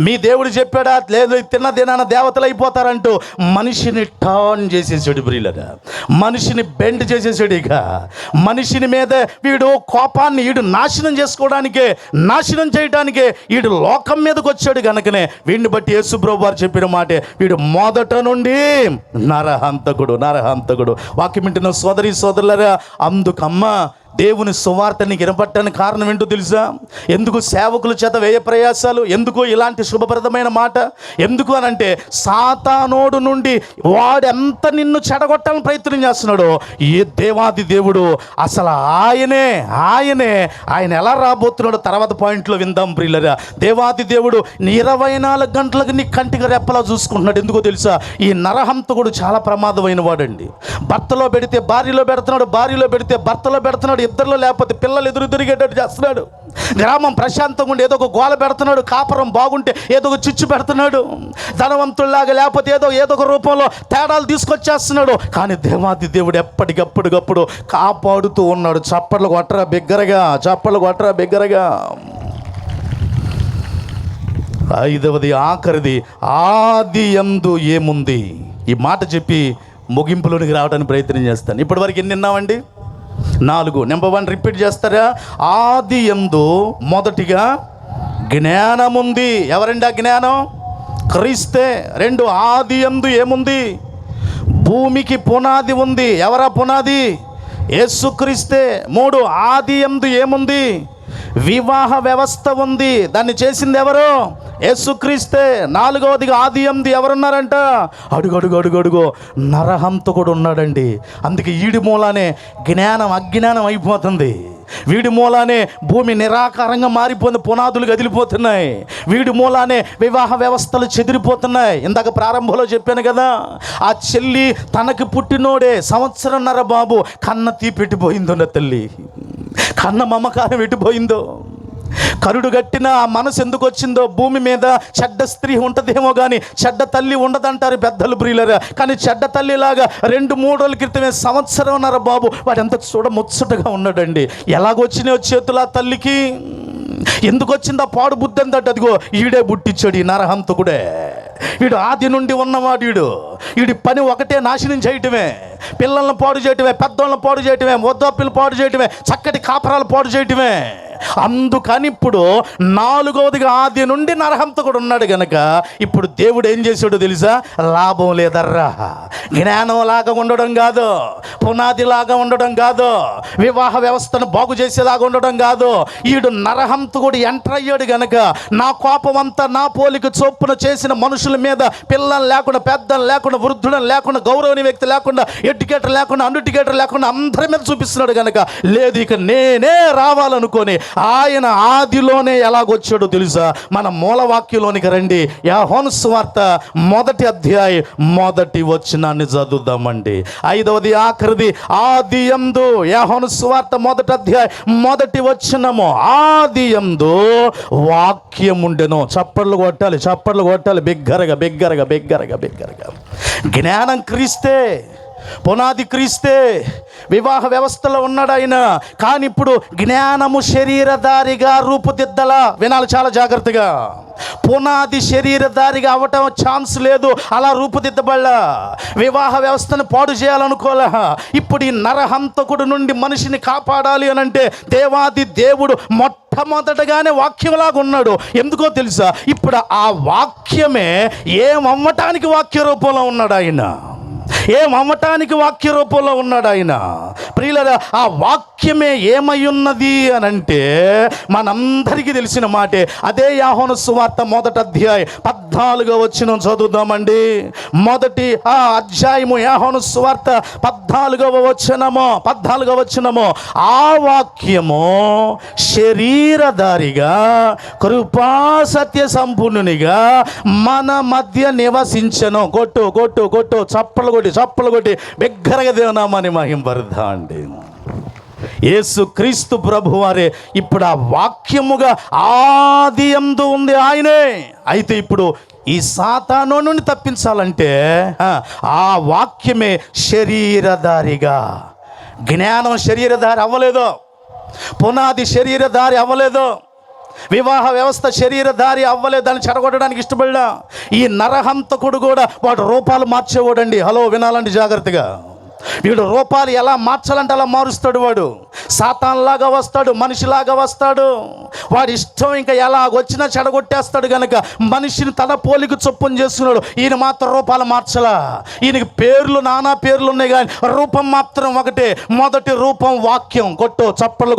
మీ దేవుడు చెప్పాడా? లేదు, తిన్నదేనా దేవతలు అయిపోతారంటూ మనిషిని టర్న్ చేసేసాడు ప్రియులరా. మనిషిని బెండ్ చేసేసాడు. ఇక మనిషిని మీద వీడు కోపాన్ని వీడు నాశనం చేయడానికే వీడు లోకం మీదకి వచ్చాడు. కనుకనే వీడిని బట్టి యేసు ప్రభువు వారు చెప్పిన మాటే, వీడు మొదట నుండి నరహంతకుడు. వాక్యం వింటున్న సోదరి సోదరులరా, అందుకమ్మ దేవుని సువార్తని వినపట్టడానికి కారణం ఏంటో తెలుసా? ఎందుకు సేవకుల చేత వ్యయ ప్రయాసాలు, ఎందుకు ఇలాంటి శుభప్రదమైన మాట, ఎందుకు అనంటే సాతానోడు నుండి వాడు ఎంత నిన్ను చెడగొట్టాలని ప్రయత్నం చేస్తున్నాడో ఈ దేవాది దేవుడు అసలు ఆయన ఎలా రాబోతున్నాడో తర్వాత పాయింట్లో విందాం ప్రియులరా. దేవాది దేవుడు 24 గంటలకు నీ కంటికి రెప్పలా చూసుకుంటున్నాడు. ఎందుకో తెలుసా? ఈ నరహంతకుడు చాలా ప్రమాదమైన వాడండి. భర్తలో పెడితే భార్యలో పెడుతున్నాడు, భార్యలో పెడితే భర్తలో పెడుతున్నాడు, ఇద్దరిలో లేకపోతే పిల్లలు ఎదురు తిరిగేటట్టు చేస్తున్నాడు. గ్రామం ప్రశాంతంగా ఉండి ఏదో ఒక గోల పెడుతున్నాడు, కాపురం బాగుంటే ఏదో ఒక చిచ్చు పెడుతున్నాడు, ధనవంతుల్లాగా లేకపోతే ఏదో ఒక రూపంలో తేడాలు తీసుకొచ్చేస్తున్నాడు. కానీ దేవాది దేవుడు ఎప్పటికప్పుడు కాపాడుతూ ఉన్నాడు. చప్పట్లు కొట్టరా బిగ్గరగా. ఐదవది ఆఖరిది, ఆది యందు ఏముంది. ఈ మాట చెప్పి ముగింపులోనికి రావడానికి ప్రయత్నం చేస్తాను. ఇప్పటివరకు ఎన్ని విన్నామండి? 4. నెంబర్ 1 రిపీట్ చేస్తారా? ఆది యందు మొదటిగా జ్ఞానముంది. ఎవరండి ఆ జ్ఞానం? క్రీస్తే. 2 ఆది యందు ఏముంది? భూమికి పునాది ఉంది. ఎవరా పునాది? యేసుక్రీస్తే. 3 ఆది యందు ఏముంది? వివాహ వ్యవస్థ ఉంది. దాన్ని చేసింది ఎవరు? యేసుక్రీస్తే. 4వదిగా ఆది యందు ఎవరున్నారంట? అడుగు నరహంతకుడు ఉన్నాడండి. అందుకే ఈడి మూలానే జ్ఞానం అజ్ఞానం అయిపోతుంది. వీడి మూలానే భూమి నిరాకారంగా మారిపోయింది, పునాదులు కదిలిపోతున్నాయి. వీడి మూలానే వివాహ వ్యవస్థలు చెదిరిపోతున్నాయి. ఇందాక ప్రారంభంలో చెప్పాను కదా, ఆ చెల్లి తనకి పుట్టినోడే సంవత్సరంన్నర బాబు కన్న తీపెట్టిపోయిందో నా తల్లి, కన్న మమకారం ఎట్టిపోయిందో, కరుడు గట్టిన ఆ మనసు ఎందుకు వచ్చిందో. భూమి మీద చెడ్డ స్త్రీ ఉంటుందేమో కానీ చెడ్డ తల్లి ఉండదంటారు పెద్దలు ప్రియులరా. కానీ చెడ్డ తల్లిలాగా 2-3 రోజుల క్రితమే సంవత్సరంన్నర బాబు వాడు ఎంత చూడముచ్చటగా ఉన్నాడండి. ఎలాగొచ్చినాయో చేతులు ఆ తల్లికి, ఎందుకు వచ్చిందా పాడు బుద్ధి అంతటి, అదిగో ఈడే బుట్టిచ్చాడు ఈ నరహంతకుడే. వీడు ఆది నుండి ఉన్నవాడు. వీడి పని ఒకటే, నాశనం చేయటమే, పిల్లలను పాడు చేయటమే, పెద్దోళ్ళని పాడు చేయటమే, వృద్ధాప్యులు పాడు చేయటమే, చక్కటి కాపరాలు పాడు చేయటమే. అందుకని ఇప్పుడు 4వదిగా ఆది నుండి నరహంతకుడు ఉన్నాడు గనక ఇప్పుడు దేవుడు ఏం చేశాడో తెలుసా? లాభం లేదర్రా, జ్ఞానం లాగా ఉండడం కాదు, పునాది లాగా ఉండడం కాదు, వివాహ వ్యవస్థను బాగు చేసేలాగా ఉండడం కాదు. ఈడు నరహంతకుడు ఎంటర్ అయ్యాడు గనక నా కోపం అంతా నా పోలిక చొప్పున చేసిన మనుషుల మీద, పిల్లలు లేకుండా, పెద్దలు లేకుండా, వృద్ధులను లేకుండా, గౌరవనీయ వ్యక్తి లేకుండా, ఎడ్యుకేటర్ లేకుండా, అన్ఎడ్యుకేటర్ లేకుండా అందరి మీద చూపిస్తున్నాడు గనక లేదు ఇక నేనే రావాలనుకొని ఆయన ఆదిలోనే ఎలాగొచ్చాడో తెలుసా? మన మూలవాక్యంలోనికి రండి. యోహాను సువార్త 1వ అధ్యాయం 1వ వచనాన్ని చదువుదామండి. 5వది ఆఖరిది. ఆదియందు, యోహాను సువార్త 1వ అధ్యాయం 1వ వచనము, ఆదియందు వాక్యముండెను. చప్పట్లు కొట్టాలి, చప్పట్లు కొట్టాలి, బిగ్గరగా బిగ్గరగా బిగ్గరగా బిగ్గరగా. జ్ఞానం క్రీస్తే, పునాది క్రీస్తే, వివాహ వ్యవస్థలో ఉన్నాడు ఆయన. కానీ ఇప్పుడు జ్ఞానము శరీరధారిగా రూపుదిద్దలా. వినాలి చాలా జాగ్రత్తగా. పునాది శరీరధారిగా అవ్వటం ఛాన్స్ లేదు, అలా రూపుదిద్దబడలా. వివాహ వ్యవస్థను పాడు చేయాలనుకోలే. ఇప్పుడు ఈ నరహంతకుడు నుండి మనిషిని కాపాడాలి అని అంటే దేవాది దేవుడు మొట్టమొదటగానే వాక్యంలాగా ఉన్నాడు. ఎందుకో తెలుసా? ఇప్పుడు ఆ వాక్యమే ఏమవ్వటానికి వాక్య రూపంలో ఉన్నాడు ఆయన. ఏమవ్వటానికి వాక్య రూపంలో ఉన్నాడు ఆయన. ప్రియులారా, ఆ వాక్యమే ఏమై ఉన్నది అని అంటే మనందరికీ తెలిసిన మాటే. అదే యోహాను సువార్త 1వ అధ్యాయం 14వ వచనం చదువుదామండి. 1వ అధ్యాయము యోహాను సువార్త 14వ వచనము. ఆ వాక్యము శరీరధారిగా కృపా సత్య సంపూర్ణునిగా మన మధ్య నివసించెను. కొట్టు కొట్టు కొట్టు, చప్పలు కొట్టి బిగ్గరగా దేవునామాన్ని మహింపరుద్దా అండి. యేసు క్రీస్తు ప్రభు వారే ఇప్పుడు ఆ వాక్యముగా ఆదియందు ఉంది ఆయనే. అయితే ఇప్పుడు ఈ సాతాను నుండి తప్పించాలంటే ఆ వాక్యమే శరీరధారిగా. జ్ఞానం శరీరధారి అవ్వలేదు, పునాది శరీరధారి అవ్వలేదు, వివాహ వ్యవస్థ శరీరధారి అవ్వలేదు, దాన్ని చెడగొట్టడానికి ఇష్టపడ్డా. ఈ నరహంతకుడు కూడా వాడు రూపాలు మార్చేవాడండి. హలో, వినాలండి జాగ్రత్తగా. వీడు రూపాలు ఎలా మార్చాలంటే అలా మారుస్తాడు. వాడు సాతాన్లాగా వస్తాడు, మనిషిలాగా వస్తాడు. వాడి ఇష్టం ఇంకా ఎలా వచ్చినా చెడగొట్టేస్తాడు కనుక మనిషిని తన పోలిక చొప్పున చేస్తున్నాడు. ఈయన మాత్రం రూపాలు మార్చలా. ఈయనకి పేర్లు, నానా పేర్లు ఉన్నాయి కానీ రూపం మాత్రం ఒకటే. మొదటి రూపం వాక్యం. కొట్టు, చప్పట్లు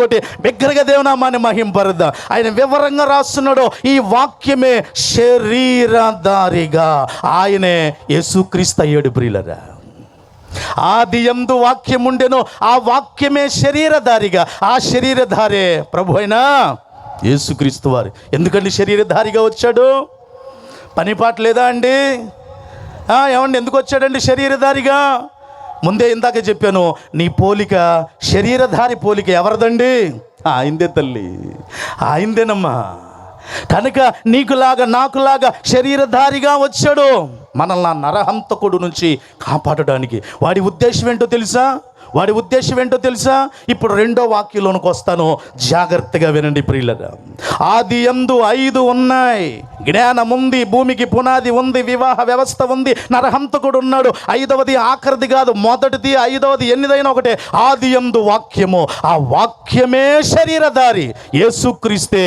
కొట్టి బిగ్గరగా దేవునామాన్ని మహింపరుద్దాం. ఆయన వివరంగా రాస్తున్నాడు. ఈ వాక్యమే శరీరధారిగా ఆయనే యేసుక్రీస్తు అయ్యాడు. ప్రియులరా, ఆదియందు వాక్యం ఉండెను, ఆ వాక్యమే శరీరధారిగా. ఆ శరీరధారే ప్రభు అయినా యేసుక్రీస్తు వారు. ఎందుకండి శరీరధారిగా వచ్చాడు? పనిపాటు లేదా అండి? ఏమండి, ఎందుకు వచ్చాడండి శరీరధారిగా? ముందే ఇందాక చెప్పాను, నీ పోలిక, శరీరధారి పోలిక ఎవరిదండి? ఆయనదే తల్లి, ఆయనదేనమ్మా. కనుక నీకులాగా నాకులాగా శరీరధారిగా వచ్చాడు మనల్ని ఆ నరహంతకుడు నుంచి కాపాడడానికి. వాడి ఉద్దేశం ఏంటో తెలుసా? ఇప్పుడు 2వ వాక్యంలోనికి వస్తాను, జాగ్రత్తగా వినండి ప్రియులరా. ఆదియందు 5 ఉన్నాయి. జ్ఞానం ఉంది, భూమికి పునాది ఉంది, వివాహ వ్యవస్థ ఉంది, నరహంతకుడు ఉన్నాడు. 5వది ఆఖరిది కాదు, మొదటిది 5వది ఎన్నిదైనా ఒకటే. ఆదియందు వాక్యము, ఆ వాక్యమే శరీరధారి. యేసుక్రీస్తే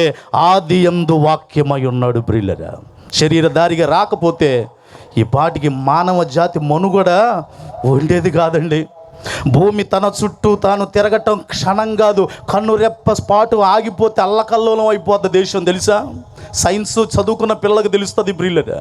ఆదియందు వాక్యమై ఉన్నాడు. ప్రియులరా, శరీరధారిగా రాకపోతే ఈ పాటికి మానవ జాతి మనుగడ ఉండేది కాదండి. భూమి తన చుట్టూ తాను తిరగటం క్షణం కాదు, కన్ను రెప్ప స్పాటు ఆగిపోతే అల్లకల్లోలం అయిపోద్ది దేశం. తెలుసా? సైన్స్ చదువుకున్న పిల్లలకు తెలుస్తుంది ప్రియులరా.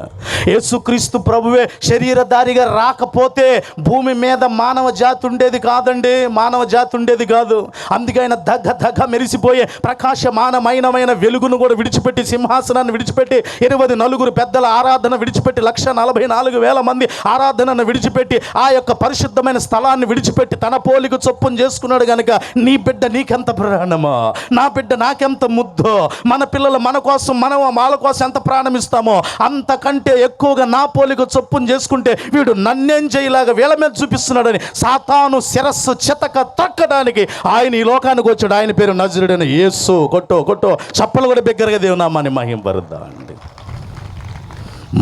యేసుక్రీస్తు ప్రభువే శరీరధారిగా రాకపోతే భూమి మీద మానవ జాతి ఉండేది కాదండి, మానవ జాతి ఉండేది కాదు. అందుకే ఆయన దగ్గ మెరిసిపోయే ప్రకాశమానమైన వెలుగును కూడా విడిచిపెట్టి, సింహాసనాన్ని విడిచిపెట్టి, 24 పెద్దల ఆరాధన విడిచిపెట్టి, 144,000 మంది ఆరాధనను విడిచిపెట్టి, ఆ యొక్క పరిశుద్ధమైన స్థలాన్ని విడిచిపెట్టి తన పోలిక చొప్పున చేసుకున్నాడు కనుక నీ బిడ్డ నీకెంత ప్రాణమో, నా బిడ్డ నాకెంత ముద్దో, మన పిల్లలు మన కోసం, మనం వాళ్ళ కోసం ఎంత ప్రాణం ఇస్తామో అంతకంటే ఎక్కువగా నా పోలిక చొప్పున చేసుకుంటే వీడు నన్నేం చేయలాగా వీళ్ళ మీద చూపిస్తున్నాడని సాతాను శిరస్సు చితక తక్కడానికి ఆయన ఈ లోకానికి వచ్చాడు. ఆయన పేరు నజరుడైన యేసు. కొట్టో చప్పలు కూడా బిగ్గరగా దేవునామాన్ని మహింపరుద్దామండి.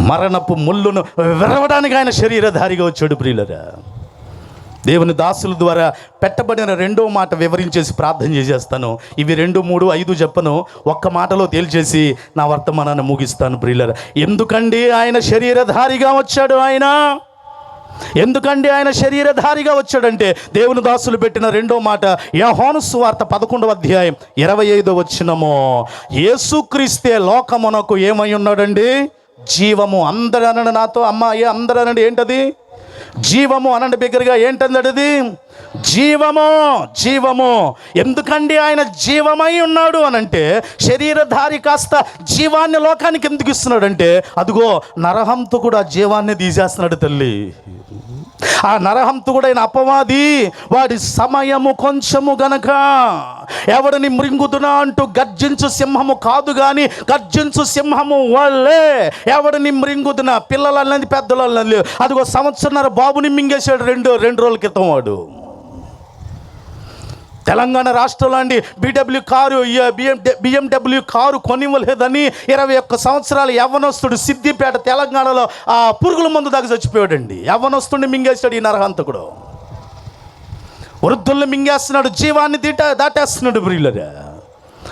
మరణపు ముళ్ళును విరవడానికి ఆయన శరీరధారిగా వచ్చాడు ప్రియులరా. దేవుని దాసుల ద్వారా పెట్టబడిన రెండో మాట వివరించేసి ప్రార్థన చేసేస్తాను. ఇవి 2, 3, 5 చెప్పను, ఒక్క మాటలో తేల్చేసి నా వర్తమానాన్ని ముగిస్తాను ప్రియులరా. ఎందుకండి ఆయన శరీరధారిగా వచ్చాడు? ఎందుకండి ఆయన శరీరధారిగా వచ్చాడంటే దేవుని దాసులు పెట్టిన రెండో మాట యోహాను సువార్త 11వ అధ్యాయం 25వ వచనము. యేసుక్రీస్తే లోకమునకు ఏమై ఉన్నాడండి? జీవము. అందరూ అనండి నాతో, అమ్మాయి అందరూ అనండి, ఏంటది? జీవము అనండి బిగ్గరగా. ఏంటందది? జీవము. ఎందుకండి ఆయన జీవమై ఉన్నాడు అనంటే, శరీరధారి కాస్త జీవాన్ని లోకానికి ఎందుకు ఇస్తున్నాడంటే, అదిగో నరహంతకుడు ఆ జీవాన్ని తీసేస్తున్నాడు తల్లి. ఆ నరహంతకుడు అయిన అపవాది, వాడి సమయము కొంచెము గనక ఎవడిని మృంగుదునా అంటూ గర్జించు సింహము కాదు కానీ గర్జించు సింహము వాళ్ళే ఎవడిని మృంగుదునా. పిల్లలన్నది పెద్దలన్నది. అదిగో సంవత్సరన్నర బాబుని మింగేశాడు రెండు రోజుల క్రితం వాడు. తెలంగాణ రాష్ట్రంలో అండి బిఎండబ్ల్యూ కారు కొనివ్వలేదని 21 సంవత్సరాల యవ్వనస్తుడు సిద్దిపేట తెలంగాణలో ఆ పురుగుల మందు దాకా చచ్చిపోయాడండి. యవ్వనస్తుడిని మింగేస్తాడు ఈ నరహంతకుడు. వృద్ధుల్ని మింగేస్తున్నాడు, జీవాన్ని దాటేస్తున్నాడు ప్రియులరా.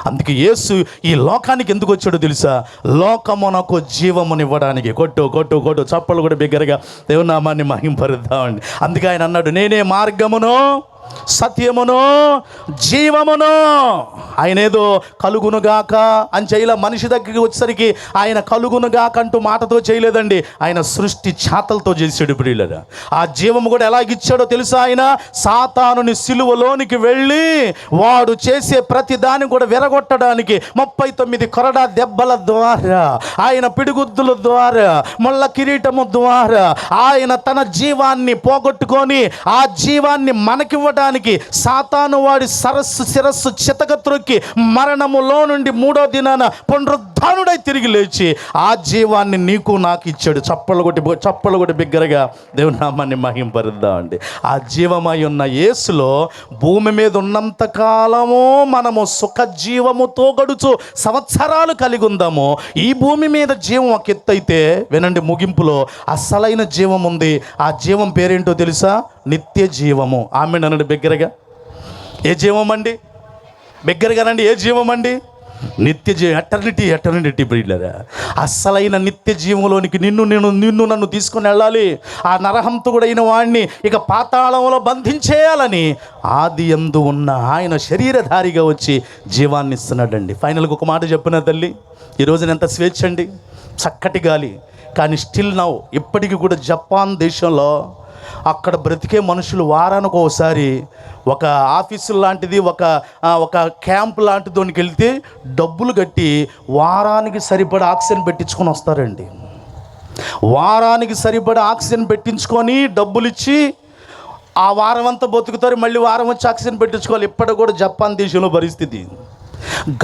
అందుకే యేసు ఈ లోకానికి ఎందుకు వచ్చాడో తెలుసా? లోకమునకు జీవమునివ్వడానికి. కొట్టు చప్పలు కూడా బిగ్గరగా దేవునామాన్ని మహింపరుద్దామండి. అందుకే ఆయన అన్నాడు, నేనే మార్గమును సత్యమును జీవమును. ఆయన ఏదో కలుగునుగాక అని చేయలే. మనిషి దగ్గరికి వచ్చేసరికి ఆయన కలుగునుగాక అంటూ మాటతో చేయలేదండి, ఆయన సృష్టి ఛాతలతో చేశాడు ప్రియులరా. ఆ జీవము కూడా ఎలాగిచ్చాడో తెలుసా? ఆయన సాతానుని సిలువలోనికి వెళ్ళి వాడు చేసే ప్రతి దాన్ని కూడా విరగొట్టడానికి 39 కొరడా దెబ్బల ద్వారా, ఆయన పిడిగుద్దుల ద్వారా, ముళ్ళ కిరీటము ద్వారా ఆయన తన జీవాన్ని పోగొట్టుకొని ఆ జీవాన్ని మనకివ్వడానికి సాతాను వాడి శిరస్సు చితక త్రొక్కి మరణములో నుండి 3వ దినాన పునరుద్ధానుడై తిరిగి లేచి ఆ జీవాన్ని నీకు నాకు ఇచ్చాడు. చప్పలు కొట్టి బిగ్గరగా దేవుని నామాన్ని మహింపరుద్దామండి. ఆ జీవమై ఉన్న యేసులో భూమి మీద ఉన్నంత కాలము మనము సుఖజీవముతో గడుచు సంవత్సరాలు కలిగి ఉందాము. ఈ భూమి మీద జీవం ఒక ఎత్తు అయితే, వినండి ముగింపులో అసలైన జీవం ఉంది. ఆ జీవం పేరేంటో తెలుసా? నిత్య జీవము. ఆమె నన్ను బిగ్గరగా. ఏ జీవం అండి? బిగ్గరగానండి. ఏ జీవం అండి? నిత్య జీవం. ఎటర్నిటీ బ్రీడ్లరా. అస్సలైన నిత్య జీవంలోనికి నిన్ను నన్ను తీసుకొని వెళ్ళాలి. ఆ నరహంతకుడైన వాడిని ఇక పాతాళంలో బంధించేయాలని ఆది యందు ఉన్న ఆయన శరీరధారిగా వచ్చి జీవాన్ని ఇస్తున్నాడండి. ఫైనల్గా ఒక మాట చెప్పిన తల్లి, ఈరోజున ఎంత స్వేచ్ఛ అండి, చక్కటి గాలి. కానీ స్టిల్ నౌ ఇప్పటికీ కూడా జపాన్ దేశంలో అక్కడ బ్రతికే మనుషులు వారానికి ఒకసారి ఒక ఆఫీసు లాంటిది, ఒక క్యాంప్ లాంటిదోనికి వెళ్తే డబ్బులు కట్టి వారానికి సరిపడా ఆక్సిజన్ పెట్టించుకొని వస్తారండి. వారానికి సరిపడా ఆక్సిజన్ పెట్టించుకొని డబ్బులు ఇచ్చి ఆ వారం అంతా బతుకుతారు. మళ్ళీ వారం వచ్చి ఆక్సిజన్ పెట్టించుకోవాలి. ఇప్పటికి కూడా జపాన్ దేశంలో పరిస్థితి.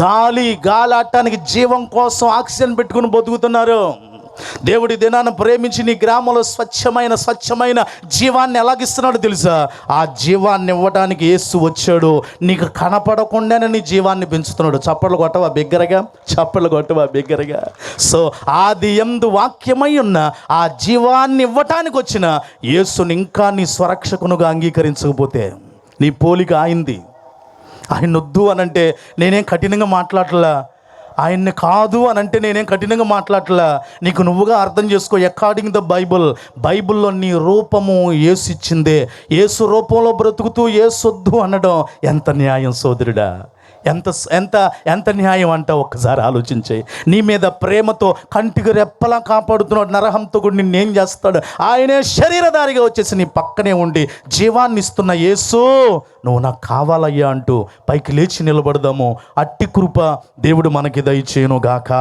గాలి ఆడటానికి జీవం కోసం ఆక్సిజన్ పెట్టుకుని బతుకుతున్నారు. దేవుడి దినాన్ని ప్రేమించి నీ గ్రామంలో స్వచ్ఛమైన జీవాన్ని ఎలాగిస్తున్నాడు తెలుసా? ఆ జీవాన్ని ఇవ్వడానికి యేసు వచ్చాడు. నీకు కనపడకుండానే నీ జీవాన్ని పెంచుతున్నాడు. చప్పట్లు కొట్టవా బిగ్గరగా. సో ఆది యందు వాక్యమై ఉన్న ఆ జీవాన్ని ఇవ్వటానికి వచ్చిన యేసుని ఇంకా నీ స్వరక్షకునుగా అంగీకరించకపోతే, నీ పోలిక ఆయింది. ఆయన వద్దు అనంటే నేనేం కఠినంగా మాట్లాడలా, ఆయన్ని కాదు అని అంటే నేనేం కఠినంగా మాట్లాడట్లా. నీకు నువ్వుగా అర్థం చేసుకో. అకార్డింగ్ ద బైబిల్లో నీ రూపము యేసు ఇచ్చిందే. యేసు రూపంలో బ్రతుకుతూ యేసు వద్దు అనడం ఎంత న్యాయం సోదరుడా, ఎంత ఎంత ఎంత న్యాయం అంట ఒక్కసారి ఆలోచించే. నీ మీద ప్రేమతో కంటికి రెప్పలా కాపాడుతున్నాడు నరహంతకుడు. నిన్నేం చేస్తాడు? ఆయనే శరీరధారిగా వచ్చేసి నీ పక్కనే ఉండి జీవాన్ని ఇస్తున్న యేసు, నువ్వు నాకు కావాలయ్యా అంటూ పైకి లేచి నిలబడదాము. అట్టి కృప దేవుడు మనకి దయచేయును గాక.